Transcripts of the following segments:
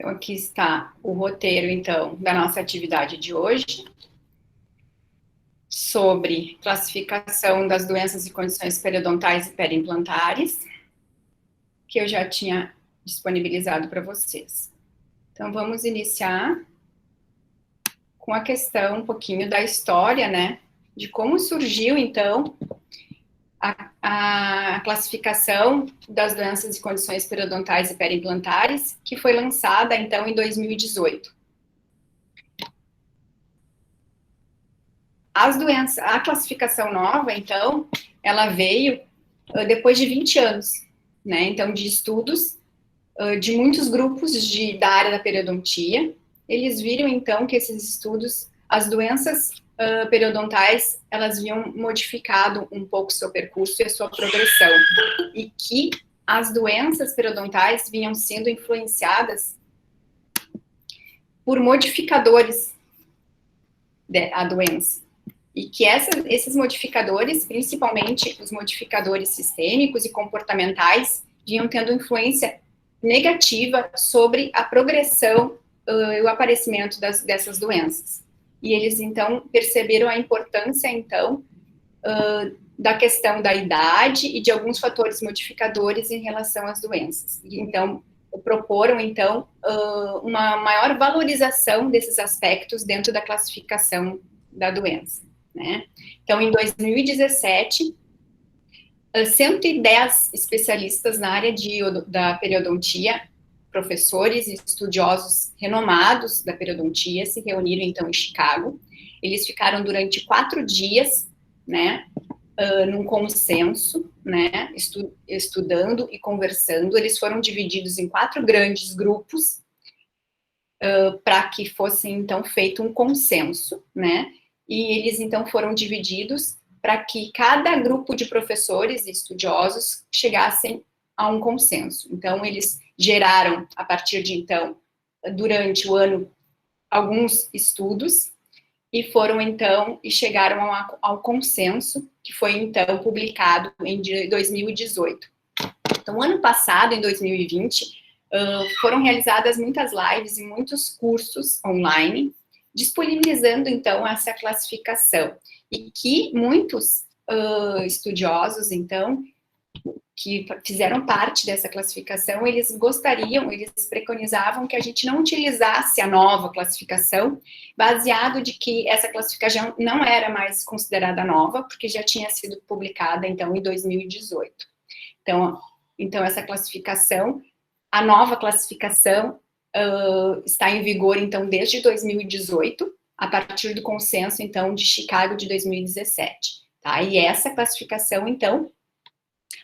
Então, aqui está o roteiro, então, da nossa atividade de hoje, sobre classificação das doenças e condições periodontais e periimplantares, que eu já tinha disponibilizado para vocês. Então, vamos iniciar com a questão um pouquinho da história, né, de como surgiu, então, a classificação das doenças e condições periodontais e periimplantares, que foi lançada, então, em 2018. A classificação nova, então, ela veio depois de 20 anos, né, então, de estudos de muitos grupos da área da periodontia. Eles viram, então, que esses estudos, as doenças periodontais, elas vinham modificado um pouco o seu percurso e a sua progressão, e que as doenças periodontais vinham sendo influenciadas por modificadores da doença, e que esses modificadores, principalmente os modificadores sistêmicos e comportamentais, vinham tendo influência negativa sobre a progressão e o aparecimento dessas doenças. E eles, então, perceberam a importância, então, da questão da idade e de alguns fatores modificadores em relação às doenças. E, então, proporam, então, uma maior valorização desses aspectos dentro da classificação da doença, né? Então, em 2017, 110 especialistas na área da periodontia, professores e estudiosos renomados da periodontia, se reuniram, então, em Chicago. Eles ficaram durante 4 dias, né, num consenso, né, estudando e conversando. Eles foram divididos em 4 grandes grupos, para que fosse, então, feito um consenso, né, e eles, então, foram divididos para que cada grupo de professores e estudiosos chegassem a um consenso. Então, eles geraram, a partir de então, durante o ano, alguns estudos, e foram, então, e chegaram ao consenso, que foi, então, publicado em 2018. Então, ano passado, em 2020, foram realizadas muitas lives e muitos cursos online, disponibilizando, então, essa classificação, e que muitos estudiosos, então, que fizeram parte dessa classificação, eles preconizavam que a gente não utilizasse a nova classificação, baseado de que essa classificação não era mais considerada nova, porque já tinha sido publicada, então, em 2018. Então essa classificação, a nova classificação, está em vigor, então, desde 2018, a partir do consenso, então, de Chicago de 2017, tá? E essa classificação, então,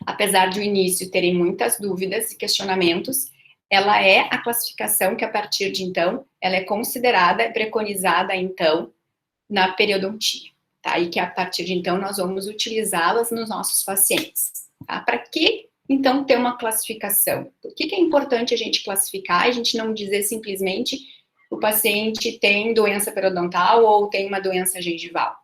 apesar de no início terem muitas dúvidas e questionamentos, ela é a classificação que, a partir de então, ela é considerada, preconizada, então, na periodontia, tá? E que, a partir de então, nós vamos utilizá-las nos nossos pacientes, tá? Para que, então, ter uma classificação? Por que é importante a gente classificar, a gente não dizer simplesmente o paciente tem doença periodontal ou tem uma doença gengival?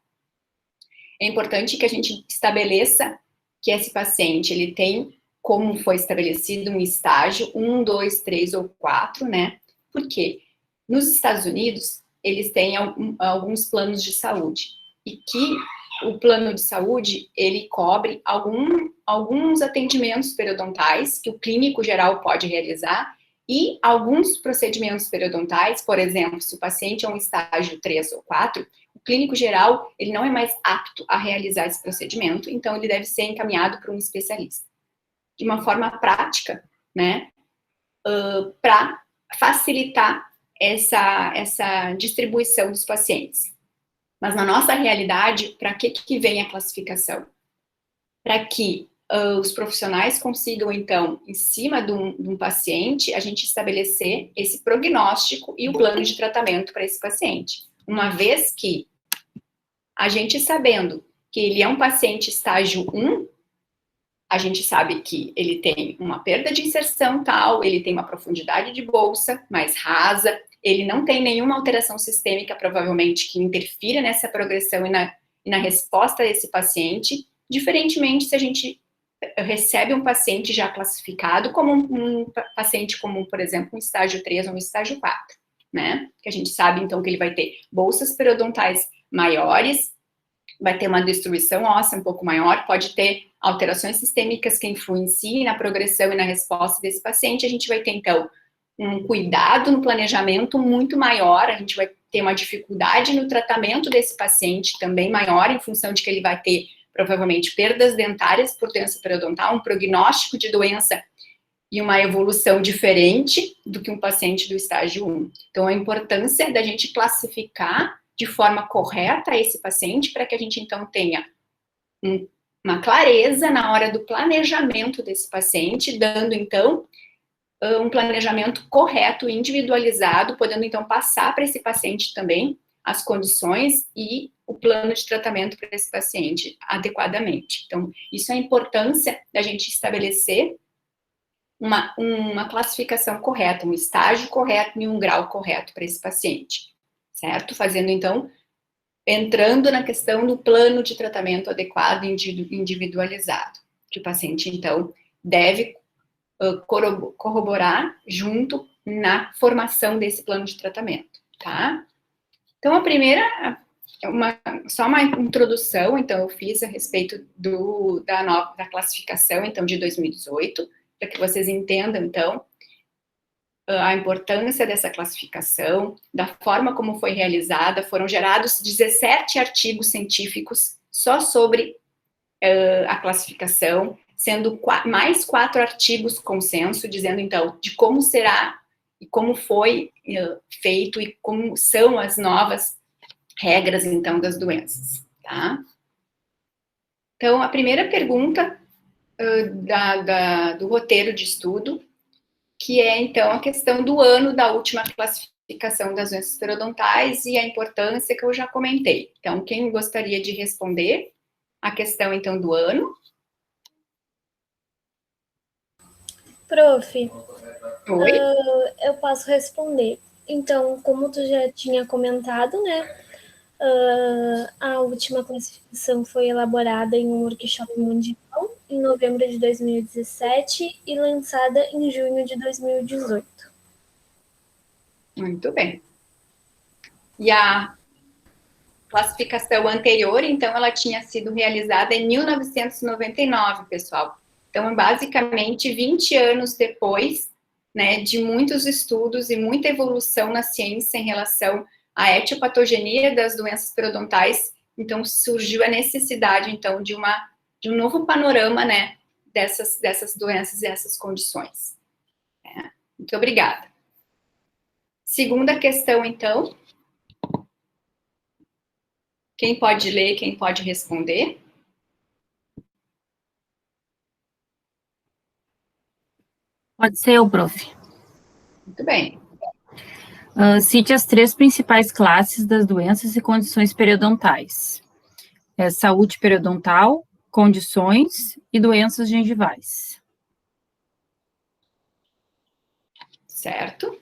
É importante que a gente estabeleça que esse paciente, ele tem, como foi estabelecido, um estágio 1, 2, 3 ou 4, né? Porque nos Estados Unidos, eles têm alguns planos de saúde, e que o plano de saúde, ele cobre alguns atendimentos periodontais que o clínico geral pode realizar, e alguns procedimentos periodontais, por exemplo, se o paciente é um estágio 3 ou 4, o clínico geral, ele não é mais apto a realizar esse procedimento, então ele deve ser encaminhado para um especialista. De uma forma prática, né, para facilitar essa distribuição dos pacientes. Mas na nossa realidade, para que vem a classificação? Para que os profissionais consigam, então, em cima de um paciente, a gente estabelecer esse prognóstico e o plano de tratamento para esse paciente. Uma vez que a gente, sabendo que ele é um paciente estágio 1, a gente sabe que ele tem uma perda de inserção tal, ele tem uma profundidade de bolsa mais rasa, ele não tem nenhuma alteração sistêmica, provavelmente, que interfira nessa progressão e na resposta desse paciente, diferentemente se a gente recebe um paciente já classificado como um paciente comum, por exemplo, um estágio 3 ou um estágio 4, né? Que a gente sabe, então, que ele vai ter bolsas periodontais maiores, vai ter uma destruição óssea um pouco maior, pode ter alterações sistêmicas que influenciem na progressão e na resposta desse paciente. A gente vai ter, então, um cuidado no planejamento muito maior, a gente vai ter uma dificuldade no tratamento desse paciente também maior, em função de que ele vai ter, provavelmente, perdas dentárias por doença periodontal, um prognóstico de doença e uma evolução diferente do que um paciente do estágio 1. Então, a importância da gente classificar de forma correta esse paciente, para que a gente, então, tenha uma clareza na hora do planejamento desse paciente, dando, então, um planejamento correto, individualizado, podendo, então, passar para esse paciente também as condições e o plano de tratamento para esse paciente adequadamente. Então, isso é a importância da gente estabelecer uma classificação correta, um estágio correto e um grau correto para esse paciente, certo? Fazendo, então, entrando na questão do plano de tratamento adequado e individualizado, que o paciente, então, deve corroborar junto na formação desse plano de tratamento, tá? Então, a primeira, só uma introdução, então, eu fiz a respeito da classificação, então, de 2018, para que vocês entendam, então, a importância dessa classificação, da forma como foi realizada. Foram gerados 17 artigos científicos só sobre a classificação, sendo mais 4 artigos consenso, dizendo, então, de como será e como foi feito e como são as novas regras, então, das doenças, tá? Então, a primeira pergunta do roteiro de estudo, que é, então, a questão do ano da última classificação das doenças periodontais e a importância que eu já comentei. Então, quem gostaria de responder a questão, então, do ano? Prof, Oi? Eu posso responder. Então, como tu já tinha comentado, né, a última classificação foi elaborada em um workshop mundial em novembro de 2017 e lançada em junho de 2018. Muito bem. E a classificação anterior, então, ela tinha sido realizada em 1999, pessoal. Então, basicamente, 20 anos depois, né, de muitos estudos e muita evolução na ciência em relação à etiopatogenia das doenças periodontais, então, surgiu a necessidade, então, de um novo panorama, né, dessas doenças e essas condições. Muito obrigada. Segunda questão, então. Quem pode ler, quem pode responder? Pode ser eu, prof. Muito bem. Cite as 3 principais classes das doenças e condições periodontais. Saúde periodontal, condições e doenças gengivais. Certo.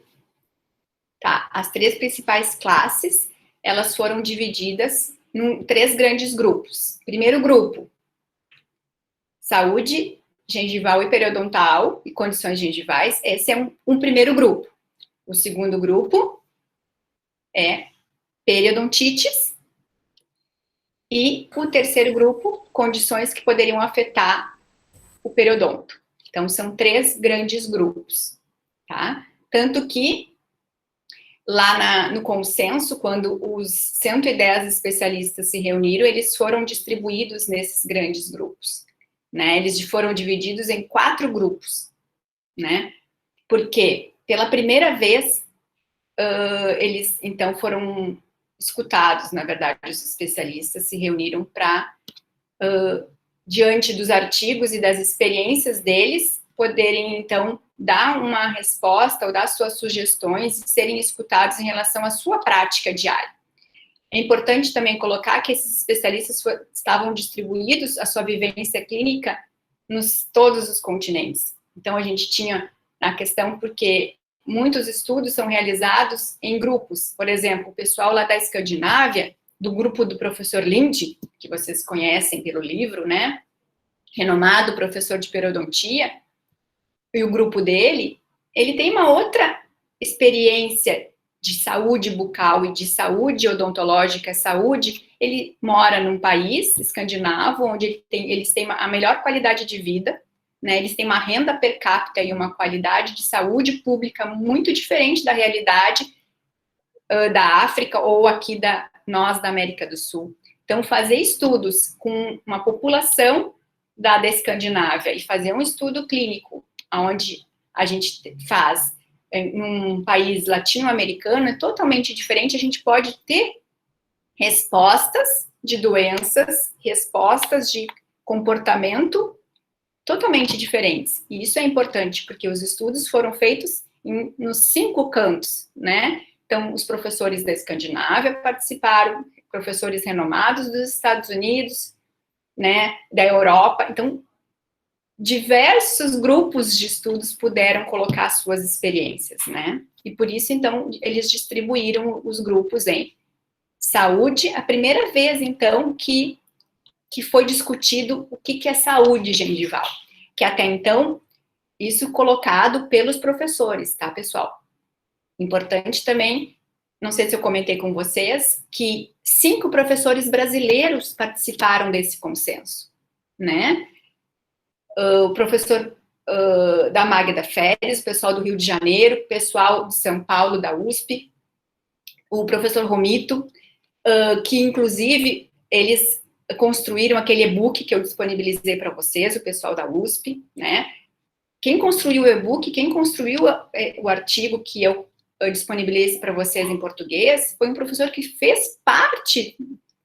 Tá, as 3 principais classes, elas foram divididas em 3 grandes grupos. Primeiro grupo, saúde gengival e periodontal e condições gengivais. Esse é um primeiro grupo. O segundo grupo é periodontites. E o terceiro grupo, condições que poderiam afetar o periodonto. Então, são 3 grandes grupos, tá? Tanto que, lá no consenso, quando os 110 especialistas se reuniram, eles foram distribuídos nesses grandes grupos, né? Eles foram divididos em 4 grupos, né? Porque, pela primeira vez, eles, então, foram escutados, na verdade, os especialistas se reuniram para, diante dos artigos e das experiências deles, poderem, então, dar uma resposta ou dar suas sugestões e serem escutados em relação à sua prática diária. É importante também colocar que esses especialistas estavam distribuídos, a sua vivência clínica, todos os continentes. Então, a gente tinha a questão porque muitos estudos são realizados em grupos. Por exemplo, o pessoal lá da Escandinávia, do grupo do professor Linde, que vocês conhecem pelo livro, né? renomado professor de periodontia, e o grupo dele, ele tem uma outra experiência de saúde bucal e de saúde odontológica, saúde. Ele mora num país escandinavo, onde eles têm a melhor qualidade de vida, né? Eles têm uma renda per capita e uma qualidade de saúde pública muito diferente da realidade da África ou aqui nós da América do Sul. Então, fazer estudos com uma população da Escandinávia e fazer um estudo clínico, onde a gente faz em um país latino-americano, é totalmente diferente. A gente pode ter respostas de doenças, respostas de comportamento totalmente diferentes. E isso é importante, porque os estudos foram feitos nos 5 cantos, né? Então, os professores da Escandinávia participaram, professores renomados dos Estados Unidos, né, da Europa. Então, diversos grupos de estudos puderam colocar suas experiências, né? E por isso, então, eles distribuíram os grupos em saúde. A primeira vez, então, que foi discutido o que é saúde gengival, que até então, isso colocado pelos professores, tá, pessoal? Importante também, não sei se eu comentei com vocês, que 5 professores brasileiros participaram desse consenso, né? O professor da Magda Férez, o pessoal do Rio de Janeiro, o pessoal de São Paulo, da USP, o professor Romito, que inclusive eles construíram aquele e-book que eu disponibilizei para vocês, o pessoal da USP, né? Quem construiu o e-book, quem construiu o artigo que eu disponibilizei para vocês em português, foi um professor que fez parte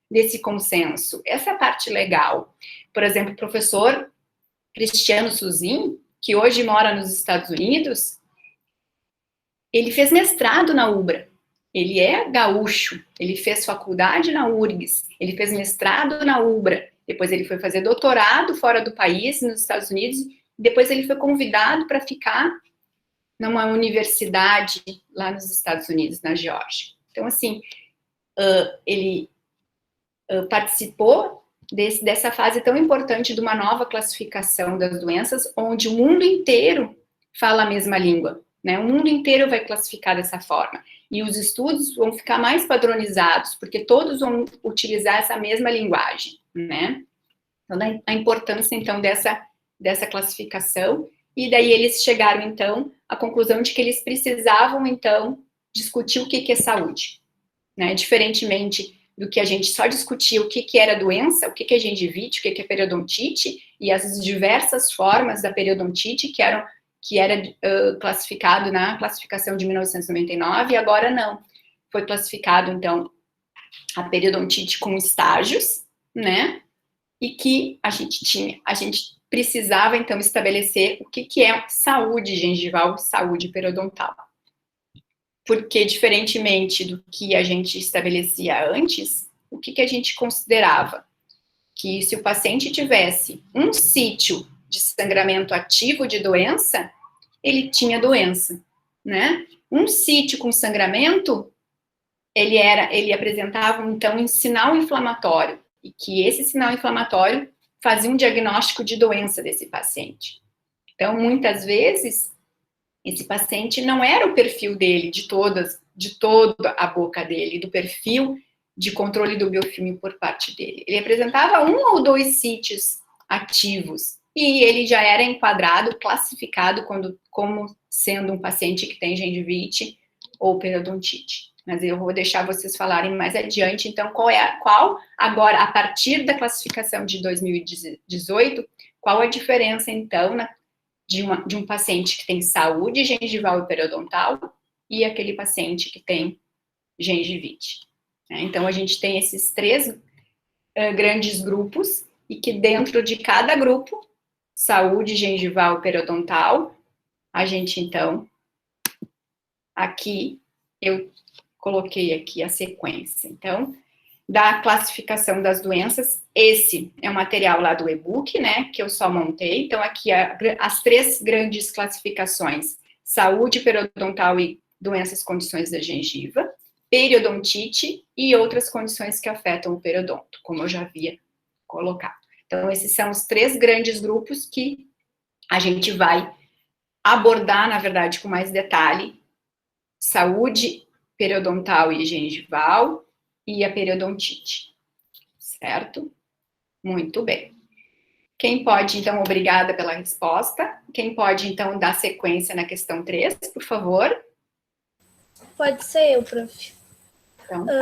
desse consenso. Essa é a parte legal. Por exemplo, o professor Cristiano Suzin, que hoje mora nos Estados Unidos, ele fez mestrado na UBRA. Ele é gaúcho, ele fez faculdade na URGS, ele fez mestrado na UBRA, depois ele foi fazer doutorado fora do país, nos Estados Unidos, depois ele foi convidado para ficar numa universidade lá nos Estados Unidos, na Geórgia. Então, assim, ele participou dessa fase tão importante de uma nova classificação das doenças, onde o mundo inteiro fala a mesma língua, né? O mundo inteiro vai classificar dessa forma. E os estudos vão ficar mais padronizados, porque todos vão utilizar essa mesma linguagem, né? Então, a importância, então, dessa classificação. E daí eles chegaram, então, à conclusão de que eles precisavam, então, discutir o que é saúde, né? Diferentemente do que a gente só discutia o que era doença, o que é gengivite, o que é periodontite, e as diversas formas da periodontite que era classificado na classificação de 1999, e agora não. Foi classificado, então, a periodontite com estágios, né? E que a gente precisava, então, estabelecer o que é saúde gengival, saúde periodontal. Porque, diferentemente do que a gente estabelecia antes, o que a gente considerava? Que se o paciente tivesse um sítio de sangramento ativo de doença, ele tinha doença, né? Um sítio com sangramento, ele apresentava, então, um sinal inflamatório, e que esse sinal inflamatório fazia um diagnóstico de doença desse paciente. Então, muitas vezes, esse paciente não era o perfil dele, de toda a boca dele, do perfil de controle do biofilme por parte dele. Ele apresentava 1 ou 2 sítios ativos, e ele já era enquadrado, classificado como sendo um paciente que tem gengivite ou periodontite. Mas eu vou deixar vocês falarem mais adiante, então, qual agora, a partir da classificação de 2018, qual a diferença, então, de um paciente que tem saúde gengival e periodontal e aquele paciente que tem gengivite. Então, a gente tem esses 3 grandes grupos, e que dentro de cada grupo, saúde gengival e periodontal, a gente, então, aqui, eu coloquei aqui a sequência. Então, da classificação das doenças, esse é o material lá do e-book, né, que eu só montei. Então, aqui as 3 grandes classificações: saúde periodontal e doenças, condições da gengiva, periodontite e outras condições que afetam o periodonto, como eu já havia colocado. Então, esses são os 3 grandes grupos que a gente vai abordar, na verdade, com mais detalhe: saúde periodontal e gengival e a periodontite, certo? Muito bem. Quem pode, então, obrigada pela resposta. Quem pode, então, dar sequência na questão 3, por favor? Pode ser eu, prof. Então, tá.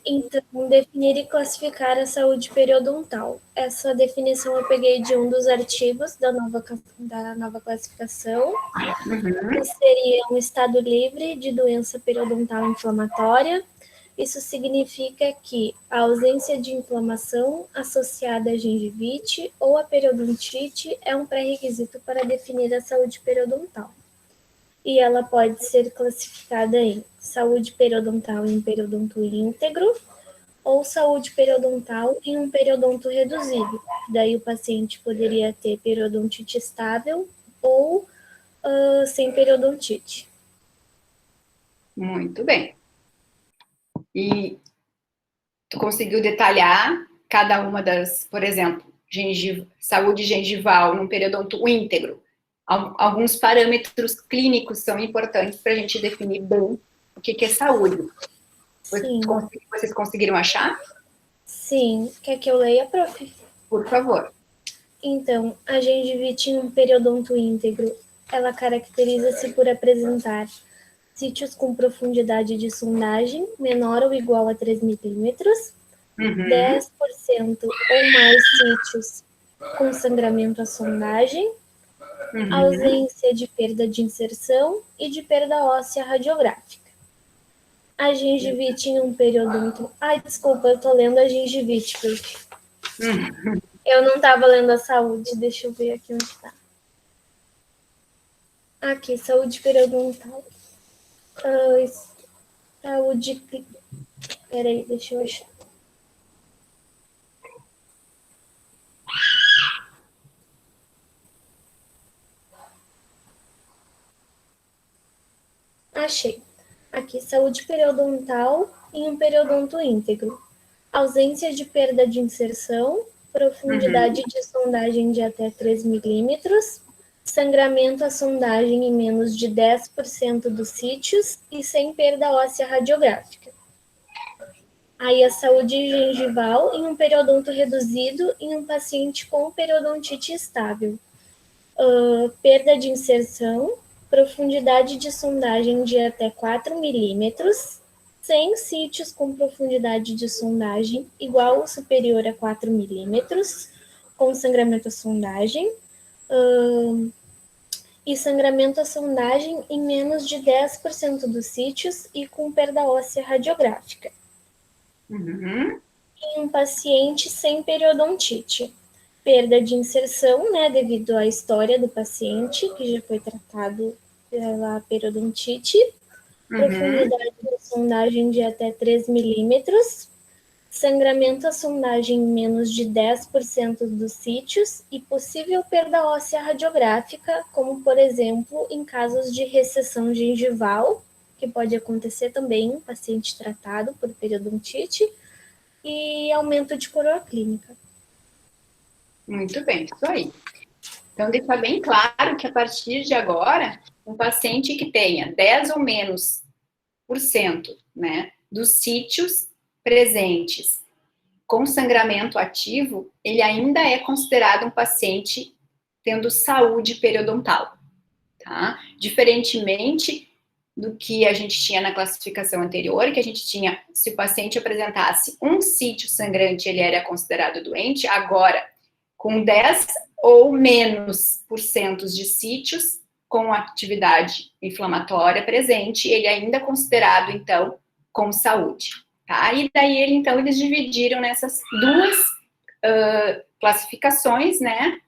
Então, definir e classificar a saúde periodontal. Essa definição eu peguei de um dos artigos da nova classificação, que seria um estado livre de doença periodontal inflamatória. Isso significa que a ausência de inflamação associada à gengivite ou à periodontite é um pré-requisito para definir a saúde periodontal. E ela pode ser classificada em saúde periodontal em periodonto íntegro ou saúde periodontal em um periodonto reduzido. Daí o paciente poderia ter periodontite estável ou sem periodontite. Muito bem. E tu conseguiu detalhar cada uma das, por exemplo, saúde gengival num periodonto íntegro. Alguns parâmetros clínicos são importantes para a gente definir bem o que é saúde. Sim. Vocês conseguiram achar? Sim. Quer que eu leia, prof? Por favor. Então, a gengivite em um periodonto íntegro, ela caracteriza-se por apresentar sítios com profundidade de sondagem menor ou igual a 3 milímetros, 10% ou mais sítios com sangramento à sondagem, ausência de perda de inserção e de perda óssea radiográfica. A gengivite em um periodonto... Ai, desculpa, eu tô lendo a gengivite, prof. Eu não estava lendo a saúde, deixa eu ver aqui onde está. Aqui, saúde periodontal. Saúde... Peraí, deixa eu achar. Achei. Aqui, saúde periodontal em um periodonto íntegro. Ausência de perda de inserção, profundidade de sondagem de até 3 milímetros, sangramento à sondagem em menos de 10% dos sítios e sem perda óssea radiográfica. Aí a saúde gengival em um periodonto reduzido em um paciente com periodontite estável. Perda de inserção, profundidade de sondagem de até 4 milímetros, sem sítios com profundidade de sondagem igual ou superior a 4 milímetros, com sangramento à sondagem, e sangramento à sondagem em menos de 10% dos sítios e com perda óssea radiográfica. Em um paciente sem periodontite. Perda de inserção, né, devido à história do paciente, que já foi tratado pela periodontite, profundidade de sondagem de até 3 milímetros, sangramento à sondagem em menos de 10% dos sítios e possível perda óssea radiográfica, como, por exemplo, em casos de recessão gengival, que pode acontecer também em paciente tratado por periodontite, e aumento de coroa clínica. Muito bem, isso aí. Então, deixa bem claro que a partir de agora, um paciente que tenha 10 ou menos por cento, né, dos sítios presentes com sangramento ativo, ele ainda é considerado um paciente tendo saúde periodontal, tá? Diferentemente do que a gente tinha na classificação anterior, que a gente tinha, se o paciente apresentasse um sítio sangrante, ele era considerado doente. Agora, com 10 ou menos por cento de sítios com atividade inflamatória presente, ele ainda é considerado, então, com saúde, tá? E daí, então, eles dividiram nessas duas classificações, né?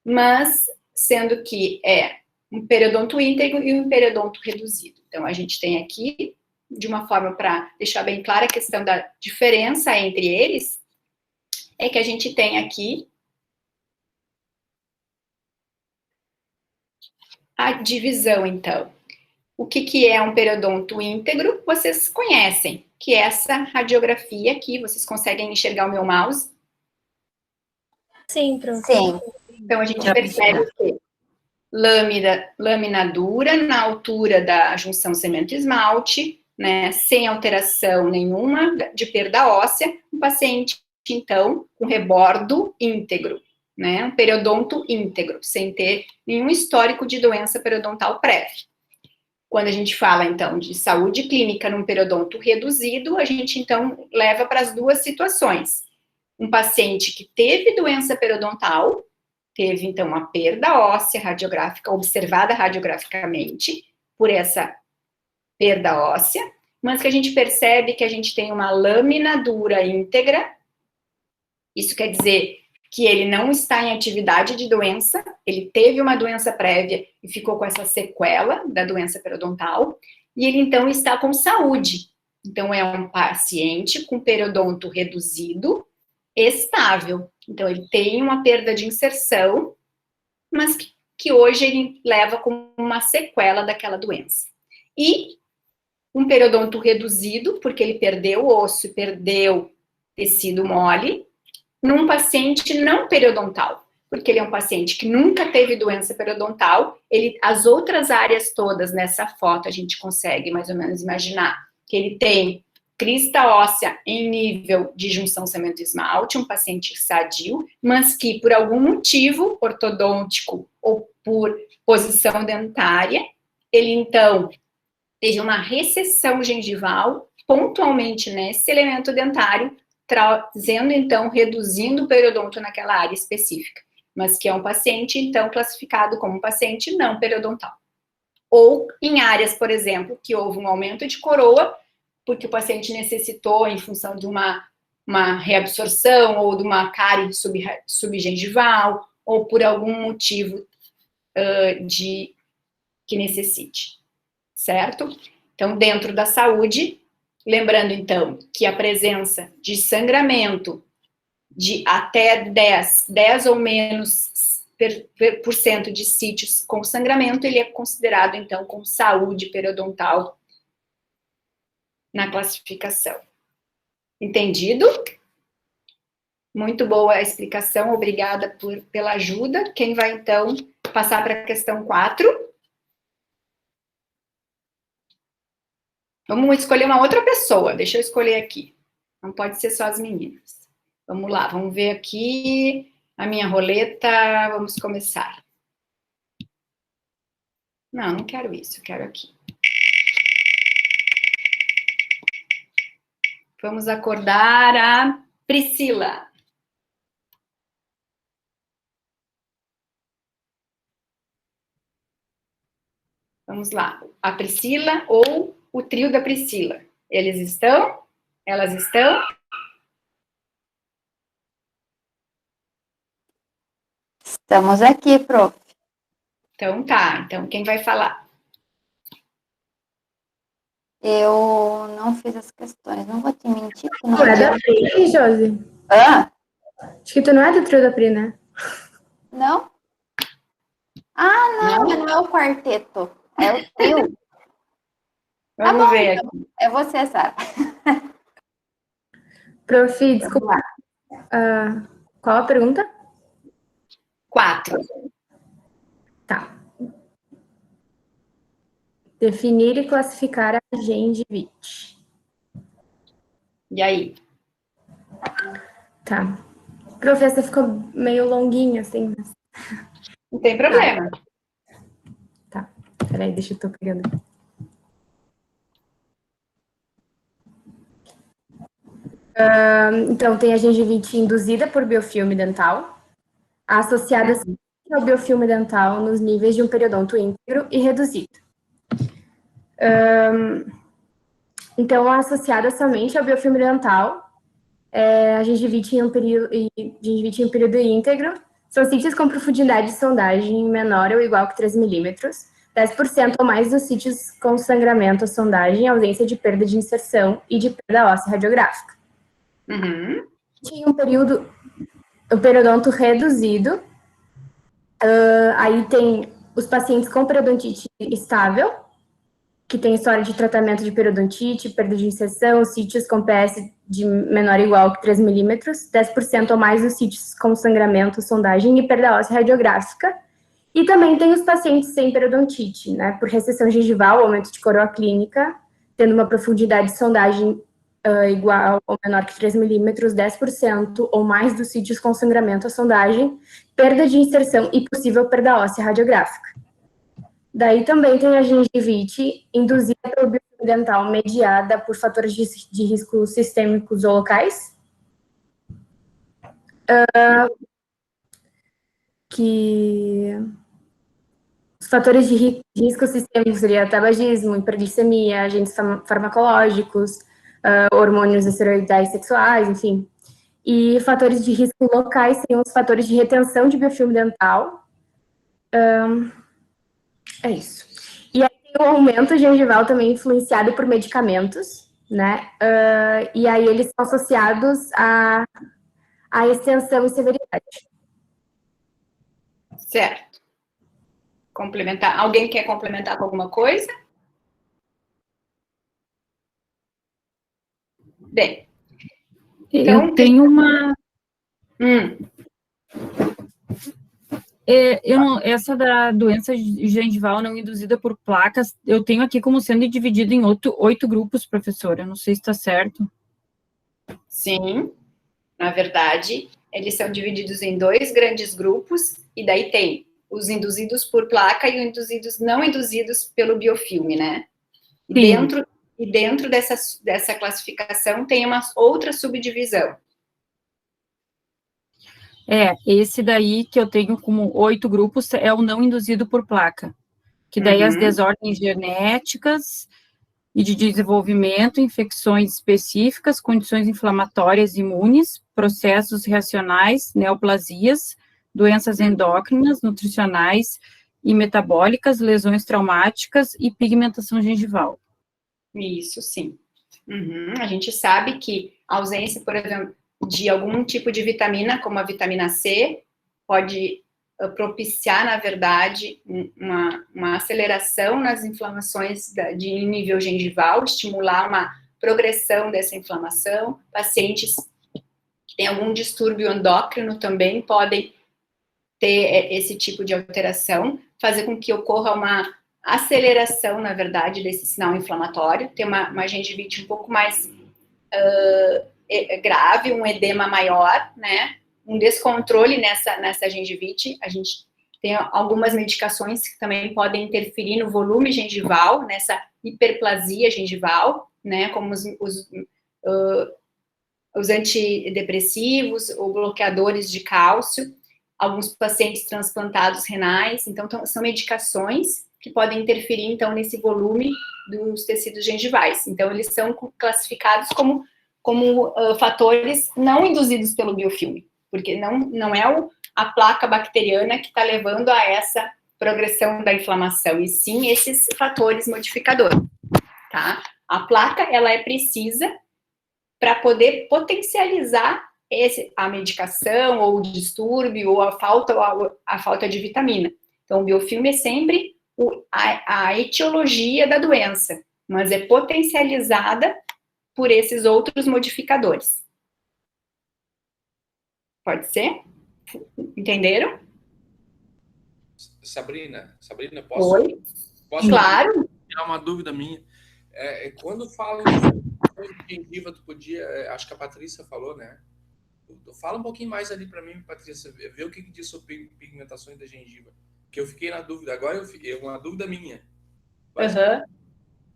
Mas, sendo que é um periodonto íntegro e um periodonto reduzido. Então, a gente tem aqui, de uma forma para deixar bem clara a questão da diferença entre eles, é que a gente tem aqui a divisão, então. O que é um periodonto íntegro? Vocês conhecem, que é essa radiografia aqui. Vocês conseguem enxergar o meu mouse? Sim, prof. Sim. Então, a gente percebe o quê? Lâmina dura na altura da junção cemento-esmalte, né, sem alteração nenhuma de perda óssea, o paciente, então, com rebordo íntegro, né, um periodonto íntegro, sem ter nenhum histórico de doença periodontal prévia. Quando a gente fala, então, de saúde clínica num periodonto reduzido, a gente, então, leva para as duas situações. Um paciente que teve doença periodontal, teve, então, uma perda óssea radiográfica, observada radiograficamente por essa perda óssea, mas que a gente percebe que a gente tem uma lâmina dura íntegra, isso quer dizer que ele não está em atividade de doença, ele teve uma doença prévia e ficou com essa sequela da doença periodontal, e ele, então, está com saúde. Então, é um paciente com periodonto reduzido, estável. Então, ele tem uma perda de inserção, mas que hoje ele leva como uma sequela daquela doença. E um periodonto reduzido, porque ele perdeu o osso e perdeu tecido mole, num paciente não periodontal, porque ele é um paciente que nunca teve doença periodontal, as outras áreas todas nessa foto a gente consegue mais ou menos imaginar que ele tem crista óssea em nível de junção cemento-esmalte, um paciente sadio, mas que por algum motivo ortodôntico ou por posição dentária, ele então teve uma recessão gengival pontualmente nesse elemento dentário, trazendo então, reduzindo o periodonto naquela área específica, mas que é um paciente então classificado como um paciente não periodontal. Ou em áreas, por exemplo, que houve um aumento de coroa, porque o paciente necessitou, em função de uma reabsorção, ou de uma cárie subgengival, ou por algum motivo que necessite, certo? Então, dentro da saúde, lembrando, então, que a presença de sangramento de até 10 ou menos por cento de sítios com sangramento, ele é considerado, então, com saúde periodontal na classificação. Entendido? Muito boa a explicação, obrigada pela ajuda. Quem vai, então, passar para a questão 4? Vamos escolher uma outra pessoa, deixa eu escolher aqui. Não pode ser só as meninas. Vamos lá, vamos ver aqui a minha roleta, vamos começar. Não quero isso, eu quero aqui. Vamos acordar a Priscila. Vamos lá, a Priscila ou o trio da Priscila. Eles estão? Elas estão? Estamos aqui, prof. Então tá, então quem vai falar? Eu não fiz as questões, não vou te mentir. Que Tu é da Pri, Josi? Hã? Acho que tu não é do trio da Pri, né? Não? Ah, não é o quarteto, é o trio. Vamos ver então. aqui. É você, Sara. Prof, desculpa. Qual a pergunta? 4. Tá. Definir e classificar a gengivite. E aí? Tá. Prof, essa ficou meio longuinha, assim. Não tem problema. Tá. Peraí, deixa eu tô pegando. Então, tem a gengivite induzida por biofilme dental, associada ao biofilme dental nos níveis de um periodonto íntegro e reduzido. Então, associada somente ao biofilme dental, a gengivite em um período íntegro são sítios com profundidade de sondagem menor ou igual que 3 milímetros, 10% ou mais dos sítios com sangramento ou sondagem, ausência de perda de inserção e de perda óssea radiográfica. Uhum. Tinha o periodonto reduzido, aí tem os pacientes com periodontite estável, que tem história de tratamento de periodontite, perda de inserção, sítios com PS de menor ou igual que 3 milímetros, 10% ou mais dos sítios com sangramento, sondagem e perda óssea radiográfica. E também tem os pacientes sem periodontite, né, por recessão gengival, aumento de coroa clínica, tendo uma profundidade de sondagem igual ou menor que 3 milímetros, 10% ou mais dos sítios com sangramento ou sondagem, perda de inserção e possível perda óssea radiográfica. Daí também tem a gengivite, induzida pelo biofilme dental, mediada por fatores de risco sistêmicos ou locais, que os fatores de risco sistêmicos seriam tabagismo, hiperglicemia, agentes farmacológicos, hormônios esteroidais sexuais, enfim. E fatores de risco locais seriam os fatores de retenção de biofilme dental. É isso. E aí tem o aumento gengival também influenciado por medicamentos, né? E aí eles são associados à extensão e severidade. Certo. Complementar. Alguém quer complementar com alguma coisa? Bem. Então, eu tenho uma... essa da doença gengival não induzida por placas, eu tenho aqui como sendo dividido em 8 grupos, professora. Não sei se está certo. Sim, na verdade, eles são divididos em 2 grandes grupos, e daí tem os induzidos por placa e os induzidos não induzidos pelo biofilme, né? E dentro dessa classificação tem uma outra subdivisão. Esse daí que eu tenho como 8 grupos é o não induzido por placa, que daí as desordens genéticas e de desenvolvimento, infecções específicas, condições inflamatórias imunes, processos reacionais, neoplasias, doenças endócrinas, nutricionais e metabólicas, lesões traumáticas e pigmentação gengival. Isso, sim. A gente sabe que a ausência, por exemplo, de algum tipo de vitamina, como a vitamina C, pode propiciar, na verdade, uma aceleração nas inflamações de nível gengival, estimular uma progressão dessa inflamação. Pacientes que têm algum distúrbio endócrino também podem ter esse tipo de alteração, fazer com que ocorra uma aceleração, na verdade, desse sinal inflamatório, ter uma gengivite um pouco mais grave, um edema maior, né? Um descontrole nessa gengivite. A gente tem algumas medicações que também podem interferir no volume gengival, nessa hiperplasia gengival, né? Como os antidepressivos ou bloqueadores de cálcio, alguns pacientes transplantados renais. Então, são medicações que podem interferir, então, nesse volume dos tecidos gengivais. Então, eles são classificados como fatores não induzidos pelo biofilme, porque não é a placa bacteriana que está levando a essa progressão da inflamação, e sim esses fatores modificadores, tá? A placa, ela é precisa para poder potencializar a medicação, ou o distúrbio, ou a falta de vitamina. Então, o biofilme é sempre a etiologia da doença, mas é potencializada por esses outros modificadores. Pode ser? Entenderam? Sabrina, posso? Oi? Posso Claro. tirar uma dúvida minha? Quando falam de gengiva, tu podia, acho que a Patrícia falou, né? Fala um pouquinho mais ali para mim, Patrícia, ver o que diz sobre pigmentações da gengiva, que eu fiquei na dúvida. Agora é uma dúvida minha.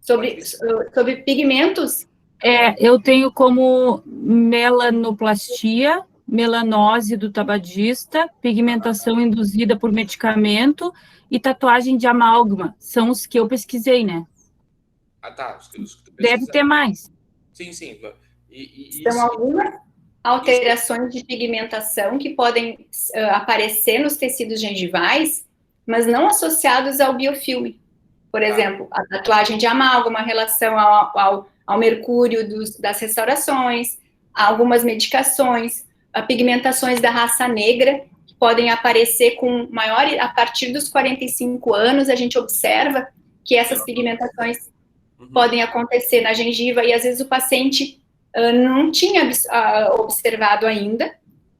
Sobre pigmentos? Eu tenho como melanoplastia, melanose do tabagista, pigmentação induzida por medicamento e tatuagem de amálgama. São os que eu pesquisei, né? Tá. Os que tu deve ter mais. Sim. São algumas alterações de pigmentação que podem aparecer nos tecidos gengivais, mas não associados ao biofilme. Por exemplo, a tatuagem de amálgama, a relação ao mercúrio das restaurações, algumas medicações, pigmentações da raça negra, que podem aparecer com maior... A partir dos 45 anos, a gente observa que essas pigmentações podem acontecer na gengiva e às vezes o paciente não tinha observado ainda,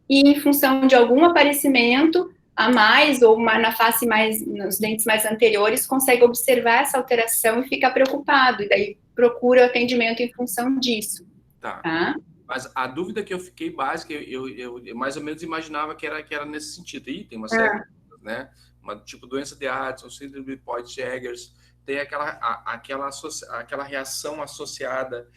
e em função de algum aparecimento a mais, ou na face mais, nos dentes mais anteriores, consegue observar essa alteração e fica preocupado, e daí procura o atendimento em função disso. Tá? Mas a dúvida que eu fiquei básica, eu mais ou menos imaginava que era nesse sentido. E tem uma série de coisas, né? Uma tipo doença de Addison, síndrome de Poyd-Jaggers, tem aquela reação associada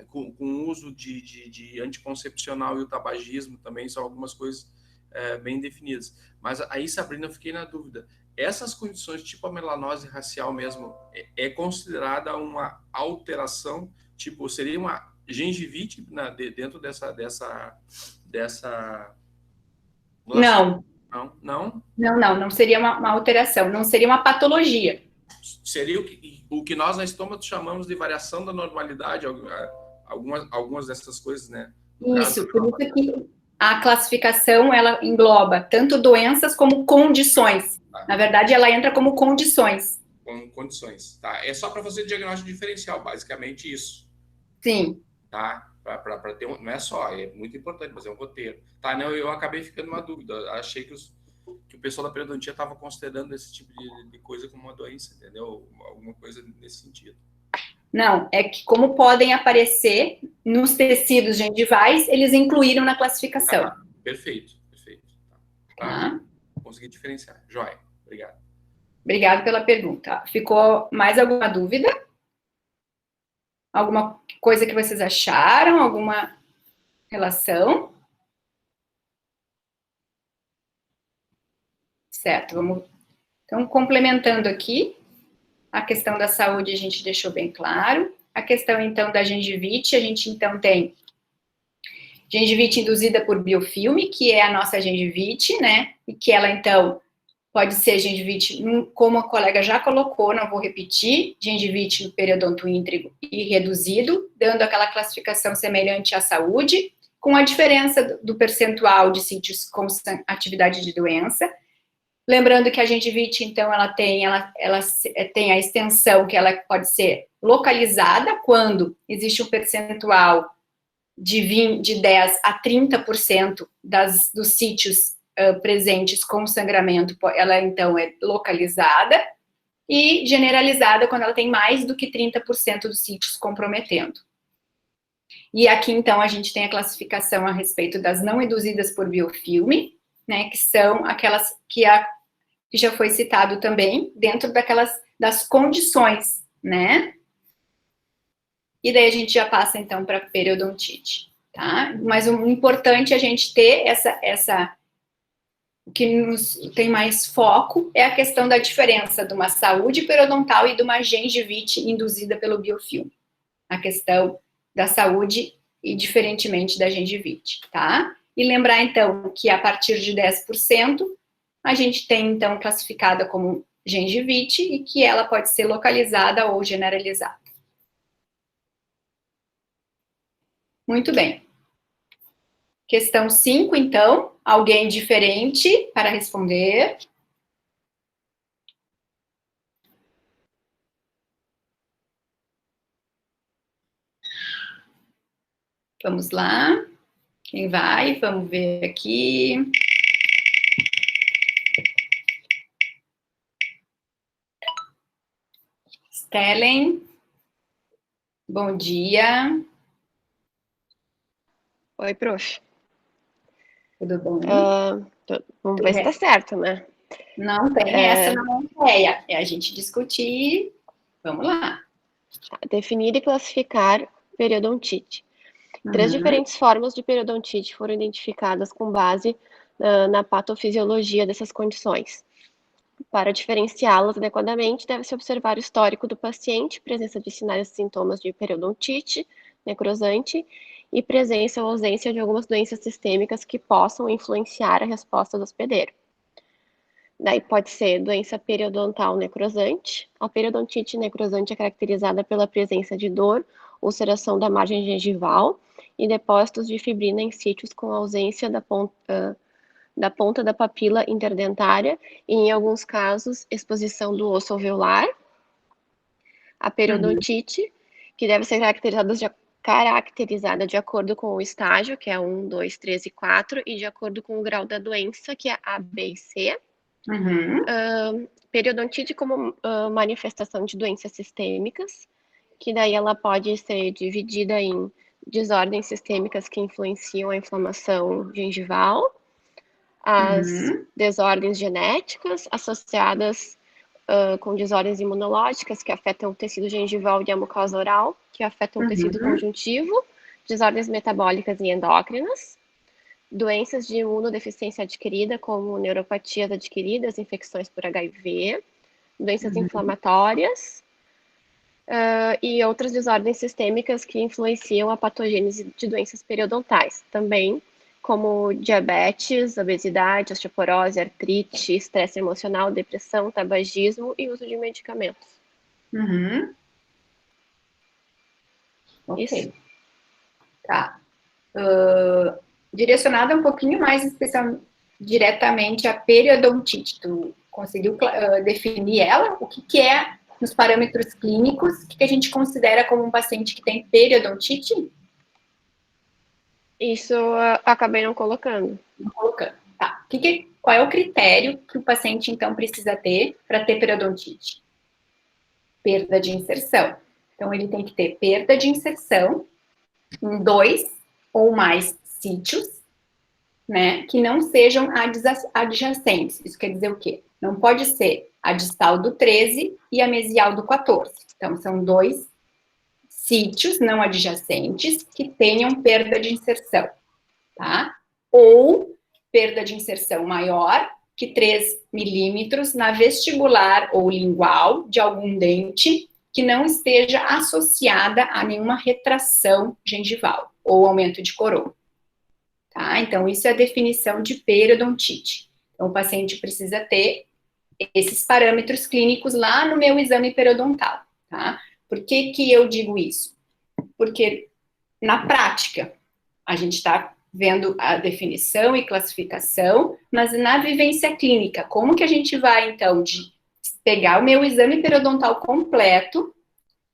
com o uso de anticoncepcional e o tabagismo também, são algumas coisas bem definidas. Mas aí, Sabrina, eu fiquei na dúvida. Essas condições, tipo a melanose racial mesmo, é considerada uma alteração, tipo, seria uma gengivite dentro dessa... Não. Não Seria uma alteração, não seria uma patologia. Seria o que nós na estômago chamamos de variação da normalidade, algumas dessas coisas, né? Isso, por isso que a classificação, ela engloba tanto doenças como condições. Na verdade, ela entra como condições. Com condições, tá? É só para fazer diagnóstico diferencial, basicamente isso. Sim. Tá? Para ter não é só, é muito importante, mas é um roteiro. Tá, não, eu acabei ficando uma dúvida. Achei que o pessoal da periodontia estava considerando esse tipo de coisa como uma doença, entendeu? Alguma coisa nesse sentido. Não, é que como podem aparecer nos tecidos gengivais, eles incluíram na classificação. Perfeito. Tá. Consegui diferenciar. Joia, obrigado. Obrigado pela pergunta. Ficou mais alguma dúvida? Alguma coisa que vocês acharam? Alguma relação? Certo, vamos... Então, complementando aqui, a questão da saúde a gente deixou bem claro. A questão, então, da gengivite, a gente, então, tem gengivite induzida por biofilme, que é a nossa gengivite, né? E que ela, então, pode ser gengivite, como a colega já colocou, não vou repetir, gengivite no periodonto íntegro e reduzido, dando aquela classificação semelhante à saúde, com a diferença do percentual de sítios com atividade de doença. Lembrando que a gengivite, então, ela tem a extensão que ela pode ser localizada quando existe um percentual de 10 a 30% dos sítios presentes com sangramento, ela, então, é localizada, e generalizada quando ela tem mais do que 30% dos sítios comprometendo. E aqui, então, a gente tem a classificação a respeito das não induzidas por biofilme, né, que são aquelas que já foi citado também, dentro das condições, né? E daí a gente já passa, então, para periodontite, tá? Mas o importante é a gente ter o que nos tem mais foco é a questão da diferença de uma saúde periodontal e de uma gengivite induzida pelo biofilme. A questão da saúde e diferentemente da gengivite, tá? E lembrar, então, que a partir de 10%, a gente tem, então, classificada como gengivite e que ela pode ser localizada ou generalizada. Muito bem. Questão 5, então. Alguém diferente para responder? Vamos lá. Quem vai? Vamos ver aqui. Stellen. Bom dia. Oi, prof. Tudo bom? Vamos ver se tá certo, né? Não tem essa na ideia. É a gente discutir. Vamos lá. Definir e classificar periodontite. 3 diferentes formas de periodontite foram identificadas com base na patofisiologia dessas condições. Para diferenciá-las adequadamente, deve-se observar o histórico do paciente, presença de sinais e sintomas de periodontite necrosante e presença ou ausência de algumas doenças sistêmicas que possam influenciar a resposta do hospedeiro. Daí pode ser doença periodontal necrosante. A periodontite necrosante é caracterizada pela presença de dor, ulceração da margem gengival e depósitos de fibrina em sítios com ausência da ponta da papila interdentária e, em alguns casos, exposição do osso alveolar. a periodontite, que deve ser caracterizada de acordo com o estágio, que é 1, 2, 3 e 4, e de acordo com o grau da doença, que é A, B e C. Periodontite como manifestação de doenças sistêmicas, que daí ela pode ser dividida em desordens sistêmicas que influenciam a inflamação gengival, as desordens genéticas associadas com desordens imunológicas que afetam o tecido gengival e a mucosa oral, que afetam o tecido conjuntivo, desordens metabólicas e endócrinas, doenças de imunodeficiência adquirida, como neuropatias adquiridas, infecções por HIV, doenças inflamatórias, e outras desordens sistêmicas que influenciam a patogênese de doenças periodontais, também como diabetes, obesidade, osteoporose, artrite, estresse emocional, depressão, tabagismo e uso de medicamentos. Ok. Isso. Tá. Direcionada um pouquinho mais diretamente à periodontite, tu conseguiu definir ela? O que é, nos parâmetros clínicos, o que a gente considera como um paciente que tem periodontite? Isso acabei não colocando. Tá. Qual é o critério que o paciente, então, precisa ter para ter periodontite? Perda de inserção. Então, ele tem que ter perda de inserção em 2 ou mais sítios, né, que não sejam adjacentes. Isso quer dizer o quê? Não pode ser a distal do 13 e a mesial do 14. Então, são 2 sítios não adjacentes que tenham perda de inserção, tá? Ou perda de inserção maior que 3 milímetros na vestibular ou lingual de algum dente que não esteja associada a nenhuma retração gengival ou aumento de coroa. Tá? Então, isso é a definição de periodontite. Então, o paciente precisa ter esses parâmetros clínicos lá no meu exame periodontal, tá? Por que que eu digo isso? Porque, na prática, a gente está vendo a definição e classificação, mas na vivência clínica, como que a gente vai, então, de pegar o meu exame periodontal completo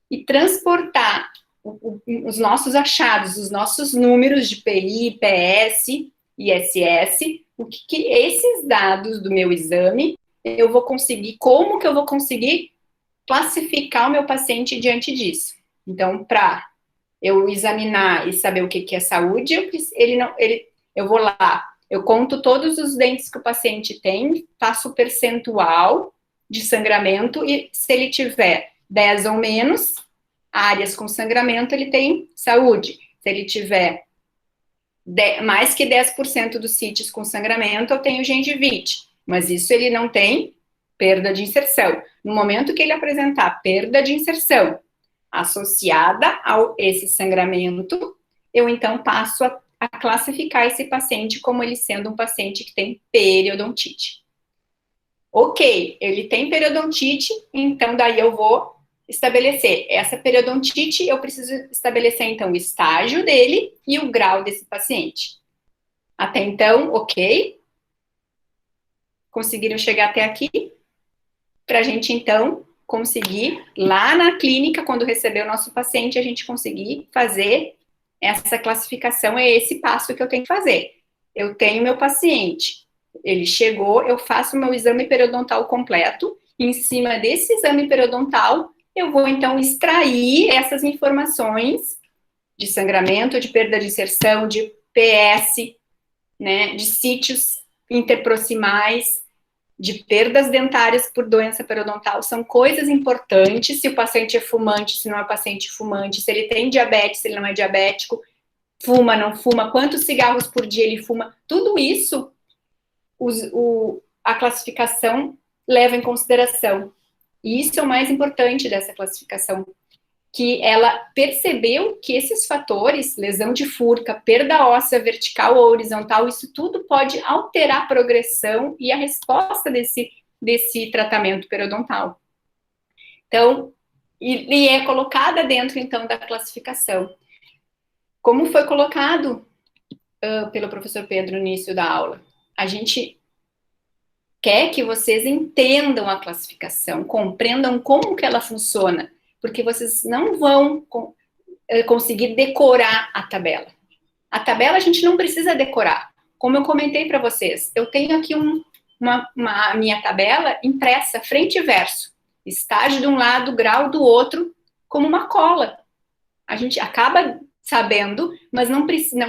e transportar os nossos achados, os nossos números de PI, PS, ISS, o que esses dados do meu exame eu vou conseguir, como que eu vou conseguir classificar o meu paciente diante disso. Então, para eu examinar e saber o que é saúde, eu vou lá, eu conto todos os dentes que o paciente tem, faço o percentual de sangramento e se ele tiver 10 ou menos áreas com sangramento, ele tem saúde. Se ele tiver mais que 10% dos sítios com sangramento, eu tenho gengivite. Mas isso ele não tem perda de inserção. No momento que ele apresentar perda de inserção associada a esse sangramento, eu então passo a classificar esse paciente como ele sendo um paciente que tem periodontite. Ok, ele tem periodontite, então daí eu vou estabelecer essa periodontite, eu preciso estabelecer então o estágio dele e o grau desse paciente. Até então, ok? Conseguiram chegar até aqui? Para a gente então conseguir, lá na clínica, quando receber o nosso paciente, a gente conseguir fazer essa classificação, é esse passo que eu tenho que fazer. Eu tenho meu paciente, ele chegou, eu faço o meu exame periodontal completo, e em cima desse exame periodontal, eu vou então extrair essas informações de sangramento, de perda de inserção, de PS, né, de sítios interproximais, de perdas dentárias por doença periodontal, são coisas importantes, se o paciente é fumante, se não é paciente fumante, se ele tem diabetes, se ele não é diabético, fuma, não fuma, quantos cigarros por dia ele fuma, tudo isso a classificação leva em consideração. E isso é o mais importante dessa classificação, que ela percebeu que esses fatores, lesão de furca, perda óssea vertical ou horizontal, isso tudo pode alterar a progressão e a resposta desse tratamento periodontal. Então, e é colocada dentro, então, da classificação. Como foi colocado pelo professor Pedro no início da aula, a gente quer que vocês entendam a classificação, compreendam como que ela funciona, porque vocês não vão conseguir decorar a tabela. A tabela a gente não precisa decorar. Como eu comentei para vocês, eu tenho aqui uma minha tabela impressa frente e verso. Estágio de um lado, grau do outro, como uma cola. A gente acaba sabendo, mas não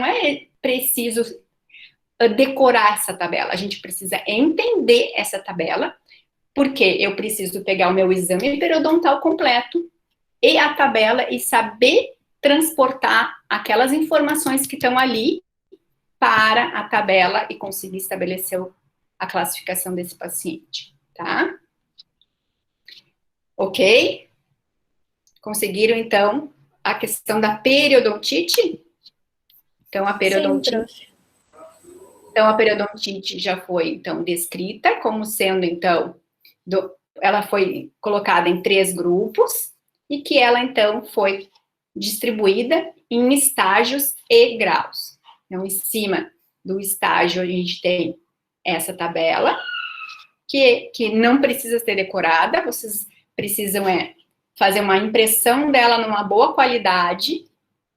é preciso decorar essa tabela. A gente precisa entender essa tabela, porque eu preciso pegar o meu exame periodontal completo e a tabela e saber transportar aquelas informações que estão ali para a tabela e conseguir estabelecer a classificação desse paciente, tá? Ok? Conseguiram, então, a questão da periodontite? Então, a periodontite... Sim, Então, a periodontite já foi, então, descrita como sendo, então, ela foi colocada em 3 grupos e que ela, então, foi distribuída em estágios e graus. Então, em cima do estágio, a gente tem essa tabela, que não precisa ser decorada, vocês precisam fazer uma impressão dela numa boa qualidade,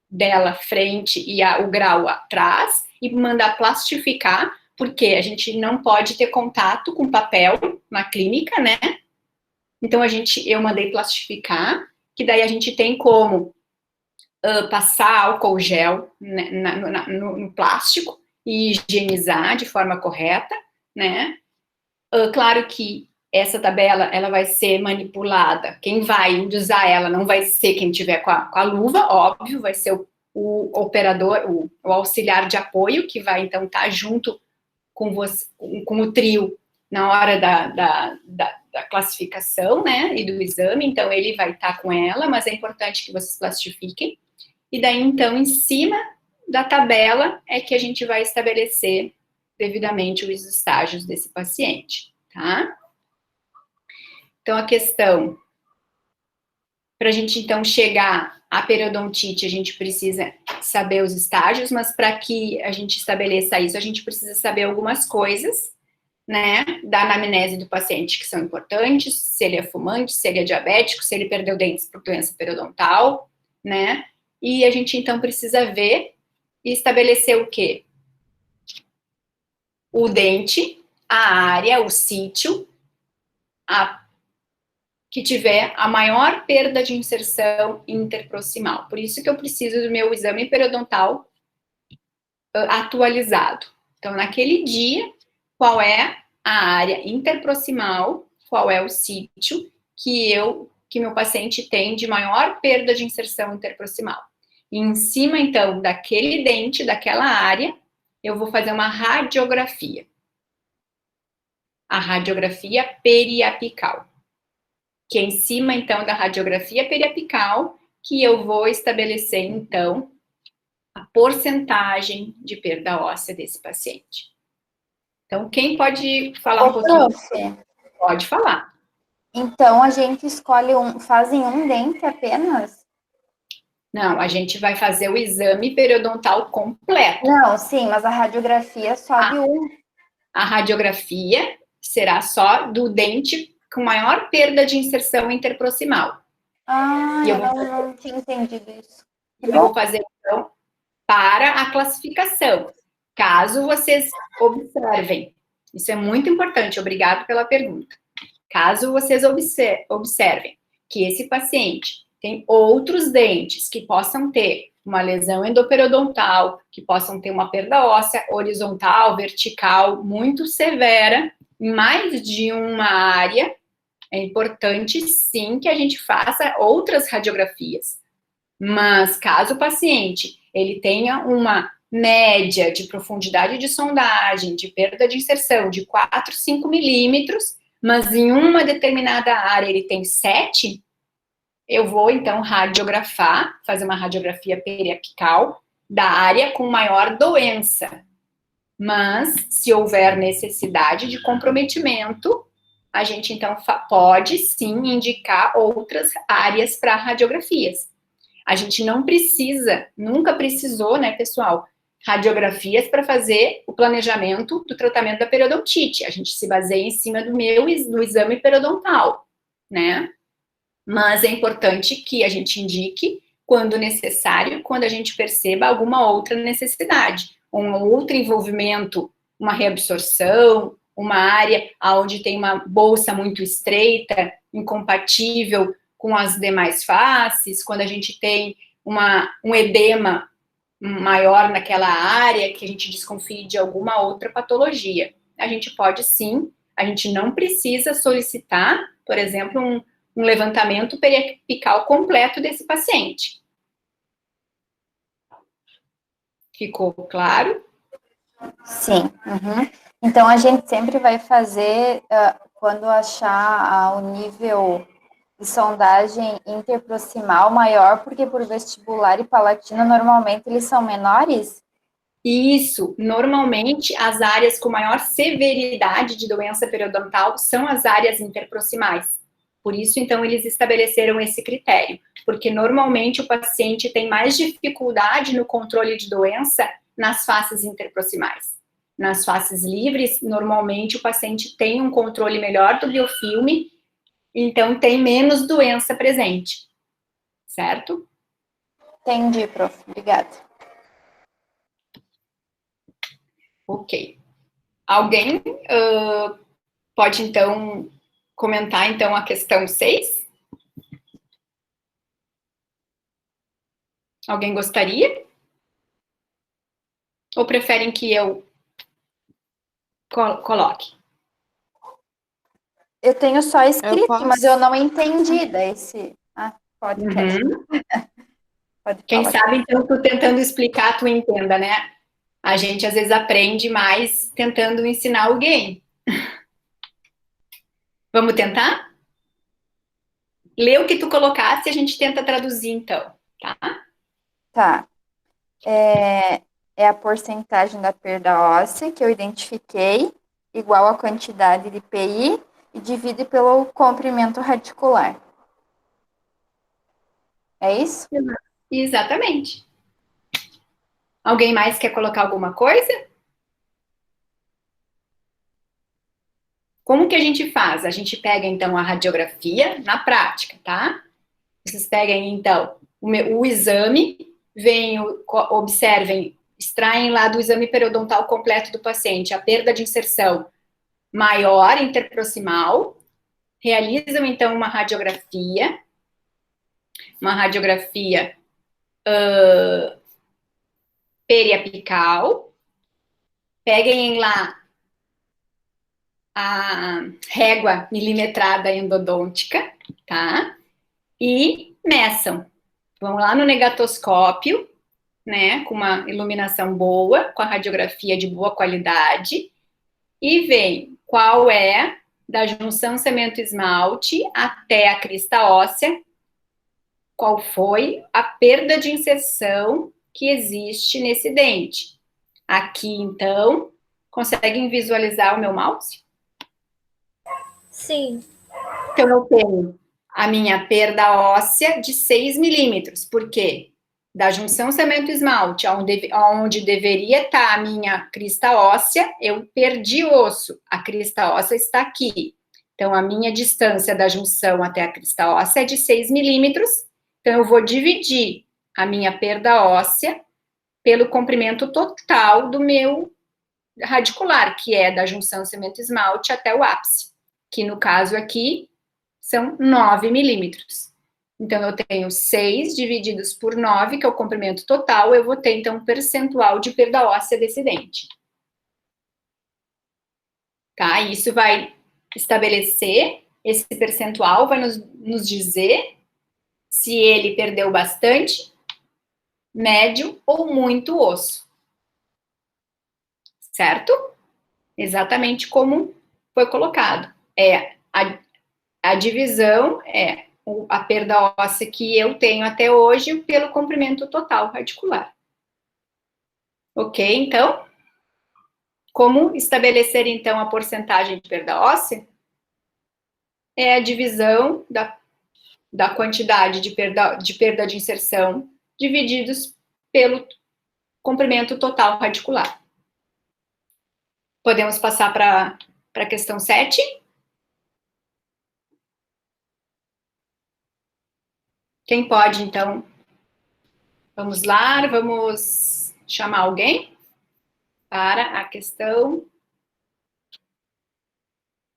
dela frente e o grau atrás, e mandar plastificar, porque a gente não pode ter contato com papel na clínica, né? Então, eu mandei plastificar, que daí a gente tem como passar álcool gel, né, no plástico e higienizar de forma correta, né? Claro que essa tabela, ela vai ser manipulada, quem vai usar ela não vai ser quem tiver com a luva, óbvio, vai ser o operador, o auxiliar de apoio, que vai, então, estar junto com você, com o trio na hora da classificação, né, e do exame, então, ele vai estar com ela, mas é importante que vocês plastifiquem, e daí, então, em cima da tabela é que a gente vai estabelecer devidamente os estágios desse paciente, tá? Então, a questão, para a gente, então, chegar à periodontite, a gente precisa saber os estágios, mas para que a gente estabeleça isso, a gente precisa saber algumas coisas, né, da anamnese do paciente, que são importantes, se ele é fumante, se ele é diabético, se ele perdeu dentes por doença periodontal, né, e a gente, então, precisa ver e estabelecer o quê? O dente, a área, o sítio, que tiver a maior perda de inserção interproximal. Por isso que eu preciso do meu exame periodontal atualizado. Então, naquele dia, qual é a área interproximal, qual é o sítio que meu paciente tem de maior perda de inserção interproximal. E em cima, então, daquele dente, daquela área, eu vou fazer uma radiografia. A radiografia periapical. Que é em cima, então, da radiografia periapical, que eu vou estabelecer, então, a porcentagem de perda óssea desse paciente. Então, quem pode falar um pouquinho? Prof, Pode falar. então, a gente escolhe fazem um dente apenas? Não, a gente vai fazer o exame periodontal completo. Não, sim, mas a radiografia é só de um. A radiografia será só do dente com maior perda de inserção interproximal. Ah, eu não tinha entendido isso. Eu vou fazer, então, para a classificação. Caso vocês observem, isso é muito importante, obrigado pela pergunta. Caso vocês observem que esse paciente tem outros dentes que possam ter uma lesão endoperiodontal, que possam ter uma perda óssea horizontal, vertical, muito severa, em mais de uma área, é importante, sim, que a gente faça outras radiografias. Mas, caso o paciente ele tenha uma média de profundidade de sondagem, de perda de inserção de 4, 5 milímetros, mas em uma determinada área ele tem 7, eu vou, então, radiografar, fazer uma radiografia periapical da área com maior doença. Mas, se houver necessidade de comprometimento, a gente, então, pode, sim, indicar outras áreas para radiografias. A gente não precisa, nunca precisou, né, pessoal, radiografias para fazer o planejamento do tratamento da periodontite. A gente se baseia em cima do exame periodontal, né? Mas é importante que a gente indique quando necessário, quando a gente perceba alguma outra necessidade, um outro envolvimento, uma reabsorção, uma área onde tem uma bolsa muito estreita, incompatível com as demais faces, quando a gente tem um edema maior naquela área, que a gente desconfie de alguma outra patologia. A gente pode sim, a gente não precisa solicitar, por exemplo, um levantamento periapical completo desse paciente. Ficou claro? Sim. Uhum. Então, a gente sempre vai fazer, quando achar o nível de sondagem interproximal maior, porque por vestibular e palatina, normalmente eles são menores? Isso, normalmente as áreas com maior severidade de doença periodontal são as áreas interproximais. Por isso, então, eles estabeleceram esse critério, porque normalmente o paciente tem mais dificuldade no controle de doença nas faces interproximais. Nas faces livres, normalmente o paciente tem um controle melhor do biofilme, então tem menos doença presente, certo? Entendi, prof. Obrigada. Ok. Alguém pode, então, comentar, então, a questão 6? Alguém gostaria? Ou preferem que eu coloque? Eu tenho só escrito, mas eu não entendi desse... podcast. Pode Quem falar. sabe, então, tu tentando explicar, tu entenda, né? A gente, às vezes, aprende mais tentando ensinar alguém. Vamos tentar? Lê o que tu colocasse e a gente tenta traduzir, então, tá? Tá. É a porcentagem da perda óssea que eu identifiquei, igual à quantidade de PI, e divide pelo comprimento radicular. É isso? Exatamente. Alguém mais quer colocar alguma coisa? Como que a gente faz? A gente pega, então, a radiografia na prática, tá? Vocês peguem, então, o exame, observem, extraem lá do exame periodontal completo do paciente a perda de inserção maior interproximal, realizam, então, uma radiografia periapical, peguem lá a régua milimetrada endodôntica, tá? E meçam. Vão lá no negatoscópio, né, com uma iluminação boa, com a radiografia de boa qualidade, e veem qual é, da junção cemento-esmalte até a crista óssea, qual foi a perda de inserção que existe nesse dente. Aqui, então, conseguem visualizar o meu mouse? Sim. Então, eu tenho a minha perda óssea de 6 milímetros. Por quê? Da junção cemento-esmalte, onde deveria estar a minha crista óssea, eu perdi osso. A crista óssea está aqui. Então, a minha distância da junção até a crista óssea é de 6 milímetros. Então, eu vou dividir a minha perda óssea pelo comprimento total do meu radicular, que é da junção cemento-esmalte até o ápice, que no caso aqui são 9 milímetros. Então, eu tenho 6 divididos por 9, que é o comprimento total, eu vou ter, então, um percentual de perda óssea desse dente. Tá? Isso vai estabelecer, esse percentual vai nos dizer se ele perdeu bastante, médio ou muito osso. Certo? Exatamente como foi colocado. A divisão é a perda óssea que eu tenho até hoje pelo comprimento total radicular. Ok, então? Como estabelecer, então, a porcentagem de perda óssea? É a divisão da quantidade de perda de inserção divididos pelo comprimento total radicular. Podemos passar para a questão 7? Quem pode, então? Vamos lá, vamos chamar alguém para a questão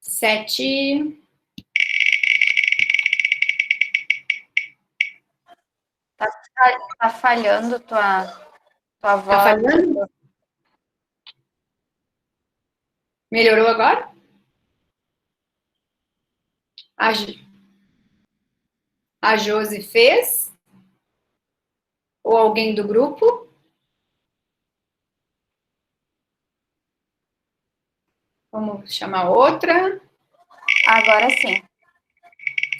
7. Tá falhando tua voz. Tá falhando? Melhorou agora? A Josi fez? Ou alguém do grupo? Vamos chamar outra. Agora sim.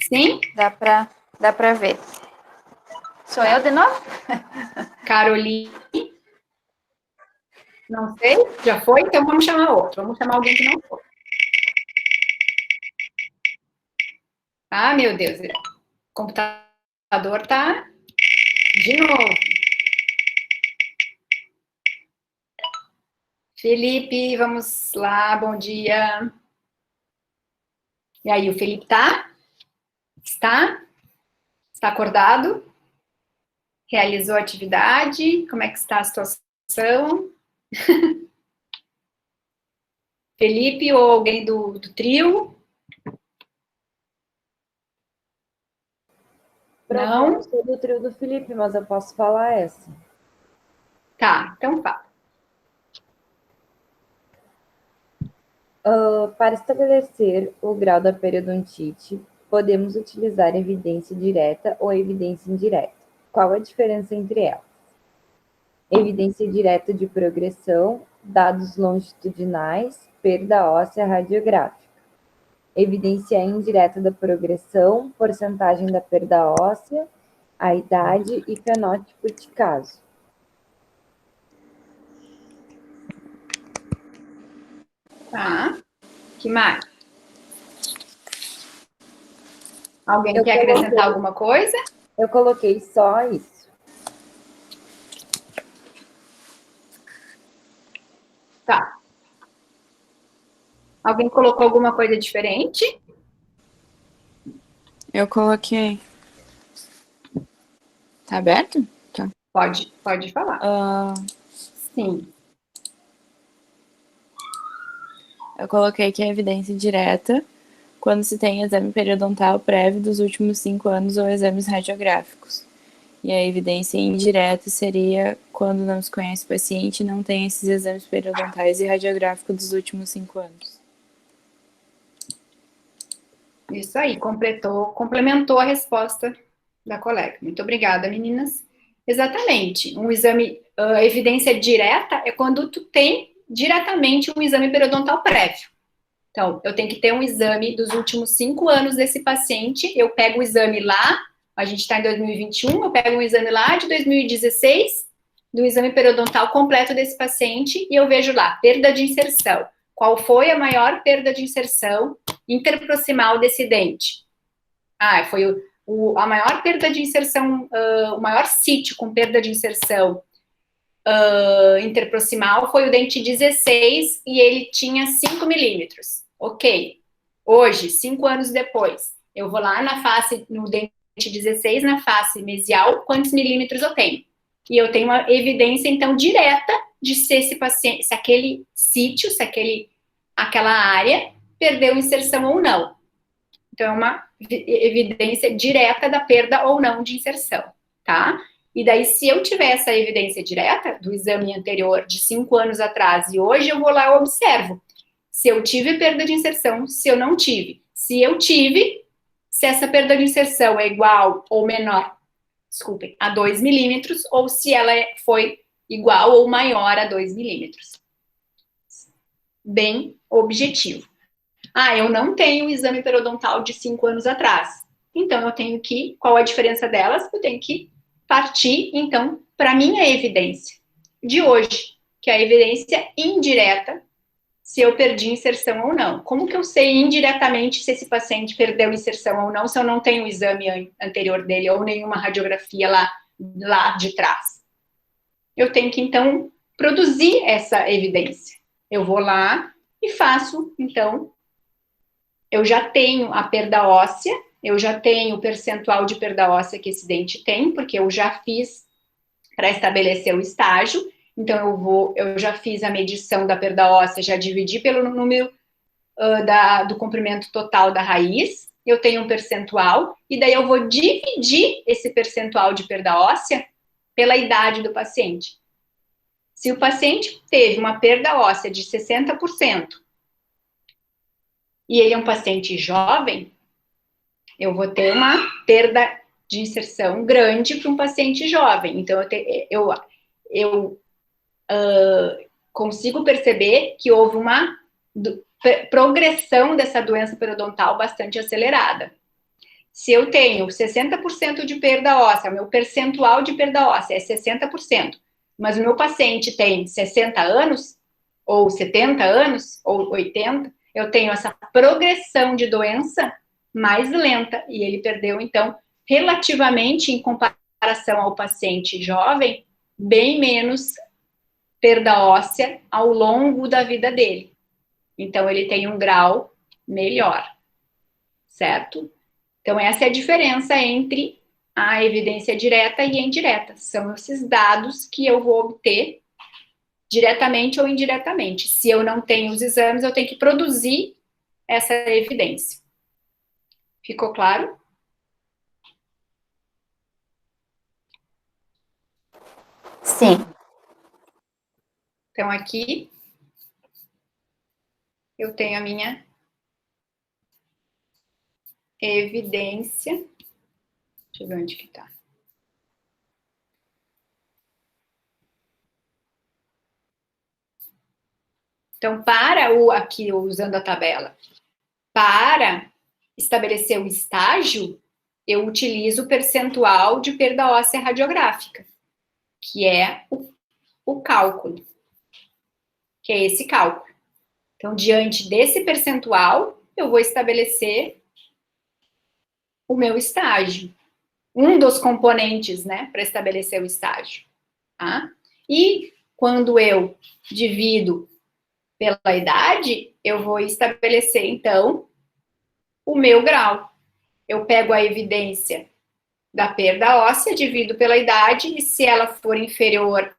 Sim? Dá pra ver. Sou eu de novo? Caroline. Não sei, já foi? Então vamos chamar outro. Vamos chamar alguém que não foi. Ah, meu Deus. O computador tá de novo. Felipe, vamos lá, bom dia. E aí, o Felipe tá? Está? Está acordado? Realizou a atividade? Como é que está a situação? Felipe ou alguém do trio? Não? Eu sou do trio do Felipe, mas eu posso falar essa. Tá, então fala. Para estabelecer o grau da periodontite, podemos utilizar evidência direta ou evidência indireta. Qual a diferença entre elas? Evidência direta de progressão, dados longitudinais, perda óssea radiográfica. Evidência indireta da progressão, porcentagem da perda óssea, a idade e fenótipo de caso. Tá. Que mais? Alguém quer acrescentar alguma coisa? Eu coloquei só isso. Tá. Alguém colocou alguma coisa diferente? Eu coloquei. Tá aberto? Tá. Pode falar. Sim. Eu coloquei que é evidência direta quando se tem exame periodontal prévio dos últimos 5 anos ou exames radiográficos. E a evidência indireta seria quando não se conhece o paciente e não tem esses exames periodontais e radiográficos dos últimos 5 anos. Isso aí, complementou a resposta da colega. Muito obrigada, meninas. Exatamente. Um exame, evidência direta é quando tu tem diretamente um exame periodontal prévio. Então, eu tenho que ter um exame dos últimos 5 anos desse paciente, eu pego o exame lá, a gente está em 2021, eu pego um exame lá de 2016, do exame periodontal completo desse paciente, e eu vejo lá, perda de inserção. Qual foi a maior perda de inserção interproximal desse dente? Foi a maior perda de inserção, o maior sítio com perda de inserção interproximal foi o dente 16 e ele tinha 5 milímetros. Ok. Hoje, 5 anos depois, eu vou lá na face, no dente 16, na face mesial, quantos milímetros eu tenho? E eu tenho uma evidência, então, direta de se esse paciente, se aquele sítio, se aquela área perdeu inserção ou não. Então, é uma evidência direta da perda ou não de inserção, tá? E daí, se eu tiver essa evidência direta do exame anterior de 5 anos atrás e hoje eu vou lá e observo se eu tive perda de inserção, se eu não tive. Se eu tive, se essa perda de inserção é igual ou menor, desculpem, a 2 milímetros, ou se ela foi igual ou maior a 2 milímetros. Bem objetivo. Eu não tenho o exame periodontal de 5 anos atrás. Então, eu tenho que, qual a diferença delas? Eu tenho que partir, então, para a minha evidência de hoje, que é a evidência indireta, se eu perdi inserção ou não. Como que eu sei indiretamente se esse paciente perdeu inserção ou não, se eu não tenho o exame anterior dele ou nenhuma radiografia lá de trás? Eu tenho que, então, produzir essa evidência. Eu vou lá e faço, então, eu já tenho a perda óssea, eu já tenho o percentual de perda óssea que esse dente tem, porque eu já fiz para estabelecer o estágio. Então, eu já fiz a medição da perda óssea, já dividi pelo número do comprimento total da raiz, eu tenho um percentual, e daí eu vou dividir esse percentual de perda óssea pela idade do paciente. Se o paciente teve uma perda óssea de 60%, e ele é um paciente jovem, eu vou ter uma perda de inserção grande para um paciente jovem. Então, eu consigo perceber que houve uma progressão dessa doença periodontal bastante acelerada. Se eu tenho 60% de perda óssea, meu percentual de perda óssea é 60%, mas o meu paciente tem 60 anos, ou 70 anos, ou 80, eu tenho essa progressão de doença mais lenta, e ele perdeu, então, relativamente, em comparação ao paciente jovem, bem menos perda óssea ao longo da vida dele. Então, ele tem um grau melhor, certo? Então, essa é a diferença entre a evidência direta e a indireta. São esses dados que eu vou obter diretamente ou indiretamente. Se eu não tenho os exames, eu tenho que produzir essa evidência. Ficou claro? Sim. Então, aqui, eu tenho a minha evidência. Deixa eu ver onde que tá. Então, aqui, usando a tabela, para estabelecer o estágio, eu utilizo o percentual de perda óssea radiográfica, que é o cálculo, que é esse cálculo. Então, diante desse percentual, eu vou estabelecer o meu estágio. Um dos componentes, né, para estabelecer o estágio. Tá? E quando eu divido pela idade, eu vou estabelecer, então, o meu grau. Eu pego a evidência da perda óssea, divido pela idade, e se ela for inferior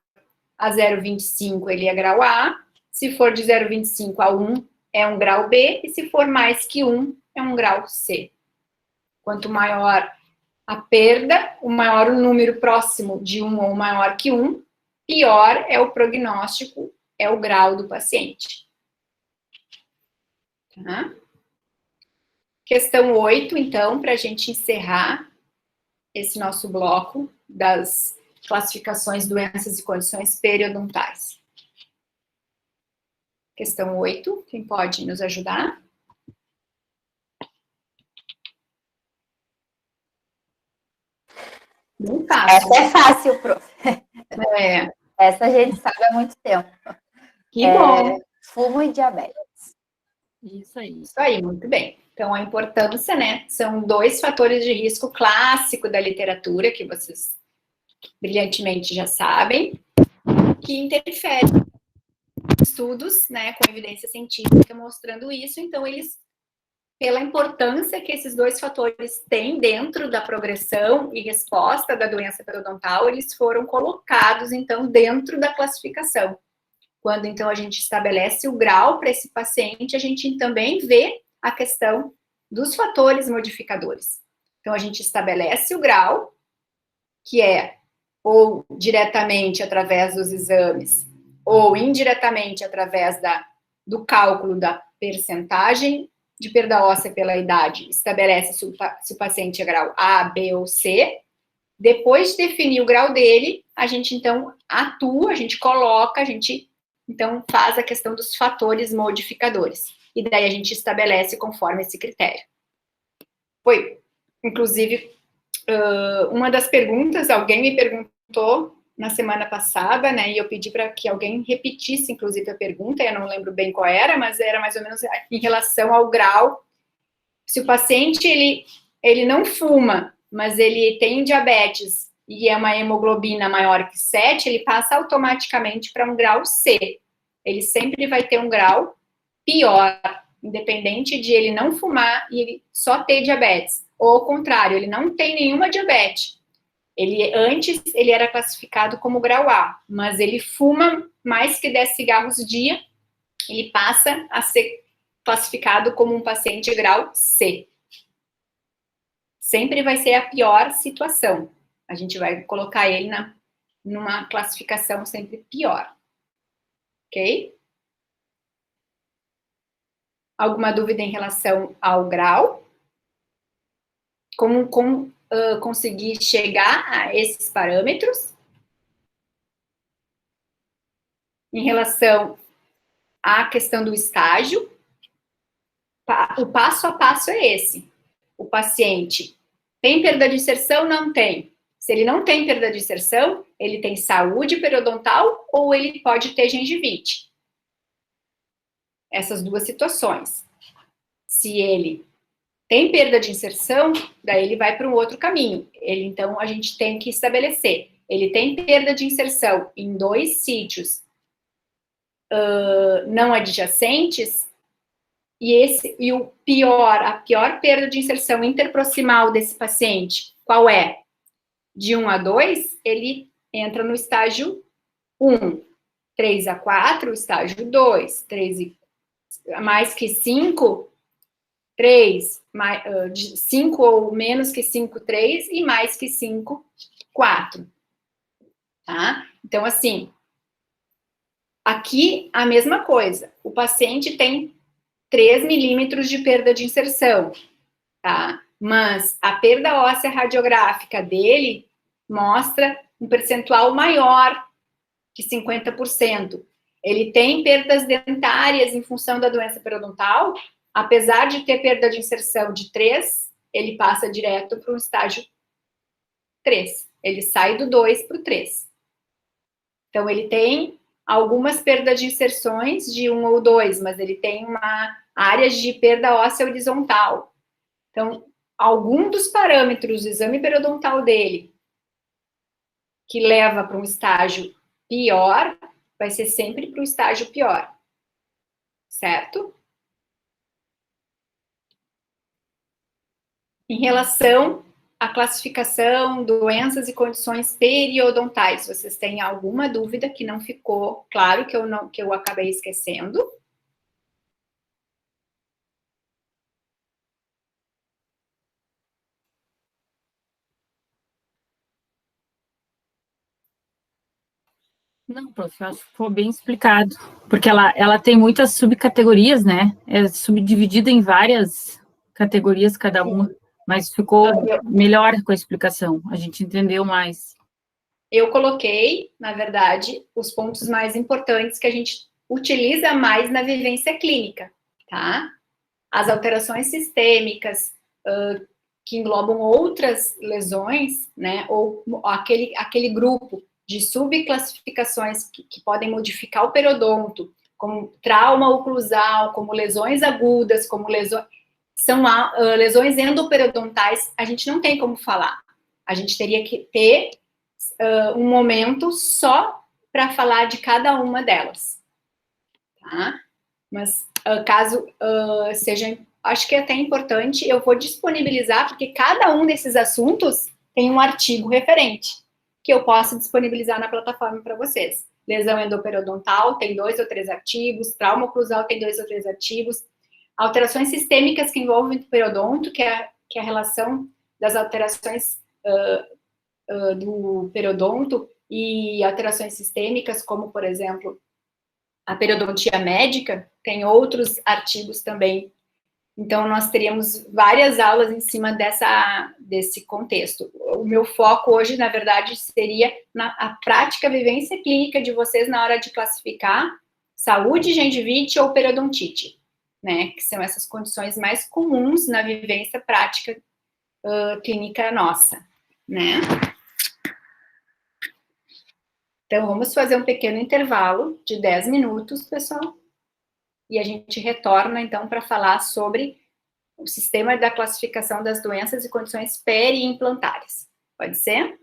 a 0,25, ele é grau A. Se for de 0,25 a 1, é um grau B. E se for mais que 1, é um grau C. Quanto maior a perda, o maior o número próximo de 1 ou maior que 1, pior é o prognóstico, é o grau do paciente. Tá? Questão 8, então, para a gente encerrar esse nosso bloco das classificações, doenças e condições periodontais. Questão 8, quem pode nos ajudar? Não fácil. Essa é fácil, prof. É. Essa a gente sabe há muito tempo. Que bom. Fumo e diabetes. Isso aí. Isso aí, muito bem. Então, a importância, né? São 2 fatores de risco clássico da literatura, que vocês brilhantemente já sabem, que interferem em estudos, né, com evidência científica mostrando isso. Então, eles, pela importância que esses 2 fatores têm dentro da progressão e resposta da doença periodontal, eles foram colocados, então, dentro da classificação. Quando, então, a gente estabelece o grau para esse paciente, a gente também vê a questão dos fatores modificadores. Então, a gente estabelece o grau, que é ou diretamente através dos exames, ou indiretamente através do cálculo da percentagem de perda óssea pela idade, estabelece se o paciente é grau A, B ou C. Depois de definir o grau dele, a gente, então, atua, a gente coloca, a gente então, faz a questão dos fatores modificadores. E daí a gente estabelece conforme esse critério. Foi, inclusive, uma das perguntas, alguém me perguntou na semana passada, né, e eu pedi para que alguém repetisse, inclusive, a pergunta, eu não lembro bem qual era, mas era mais ou menos em relação ao grau. Se o paciente, ele não fuma, mas ele tem diabetes, e é uma hemoglobina maior que 7, ele passa automaticamente para um grau C. Ele sempre vai ter um grau pior independente de ele não fumar e ele só ter diabetes, ou ao contrário, ele não tem nenhuma diabetes. Antes ele era classificado como grau A, mas ele fuma mais que 10 cigarros dia, ele passa a ser classificado como um paciente grau C. Sempre vai ser a pior situação. A gente vai colocar ele numa classificação sempre pior. Ok? Alguma dúvida em relação ao grau? Como conseguir chegar a esses parâmetros? Em relação à questão do estágio, o passo a passo é esse. O paciente tem perda de inserção? Não tem. Se ele não tem perda de inserção, ele tem saúde periodontal ou ele pode ter gengivite. Essas duas situações. Se ele tem perda de inserção, daí ele vai para um outro caminho. Então, a gente tem que estabelecer. Ele tem perda de inserção em 2 sítios não adjacentes, e a pior perda de inserção interproximal desse paciente, qual é? De 1 a 2, ele entra no estágio 1. 3 a 4, estágio 2. 3 mais que 5, 3. 5 ou menos que 5, 3. E mais que 5, 4. Tá? Então, assim, aqui a mesma coisa. O paciente tem 3 milímetros de perda de inserção, tá? Mas a perda óssea radiográfica dele mostra um percentual maior que 50%. Ele tem perdas dentárias em função da doença periodontal, apesar de ter perda de inserção de 3, ele passa direto para o estágio 3. Ele sai do 2 para o 3. Então, ele tem algumas perdas de inserções de 1 ou 2, mas ele tem uma área de perda óssea horizontal. Então, algum dos parâmetros do exame periodontal dele que leva para um estágio pior, vai ser sempre para o estágio pior. Certo? Em relação à classificação, doenças e condições periodontais, vocês têm alguma dúvida que não ficou claro, que eu acabei esquecendo? Não, prof, eu acho que ficou bem explicado, porque ela tem muitas subcategorias, né? É subdividida em várias categorias cada uma, mas ficou melhor com a explicação, a gente entendeu mais. Eu coloquei, na verdade, os pontos mais importantes que a gente utiliza mais na vivência clínica, tá? As alterações sistêmicas, que englobam outras lesões, né? Ou aquele grupo de subclassificações que podem modificar o periodonto, como trauma oclusal, como lesões agudas, como são lesões endoperiodontais, a gente não tem como falar. A gente teria que ter um momento só para falar de cada uma delas. Tá? Mas caso seja, acho que é até importante, eu vou disponibilizar, porque cada um desses assuntos tem um artigo referente, que eu posso disponibilizar na plataforma para vocês. Lesão endoperiodontal tem 2 ou 3 artigos, trauma oclusal tem 2 ou 3 artigos, alterações sistêmicas que envolvem o periodonto, que é a relação das alterações do periodonto e alterações sistêmicas, como, por exemplo, a periodontia médica, tem outros artigos também. Então, nós teríamos várias aulas em cima desse contexto. O meu foco hoje, na verdade, seria a prática, vivência clínica de vocês na hora de classificar saúde, gengivite ou periodontite, né? Que são essas condições mais comuns na vivência prática clínica nossa, né? Então, vamos fazer um pequeno intervalo de 10 minutos, pessoal. E a gente retorna, então, para falar sobre o sistema da classificação das doenças e condições peri-implantares. Pode ser?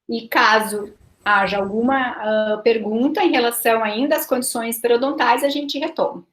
E caso haja alguma pergunta em relação ainda às condições periodontais, a gente retoma.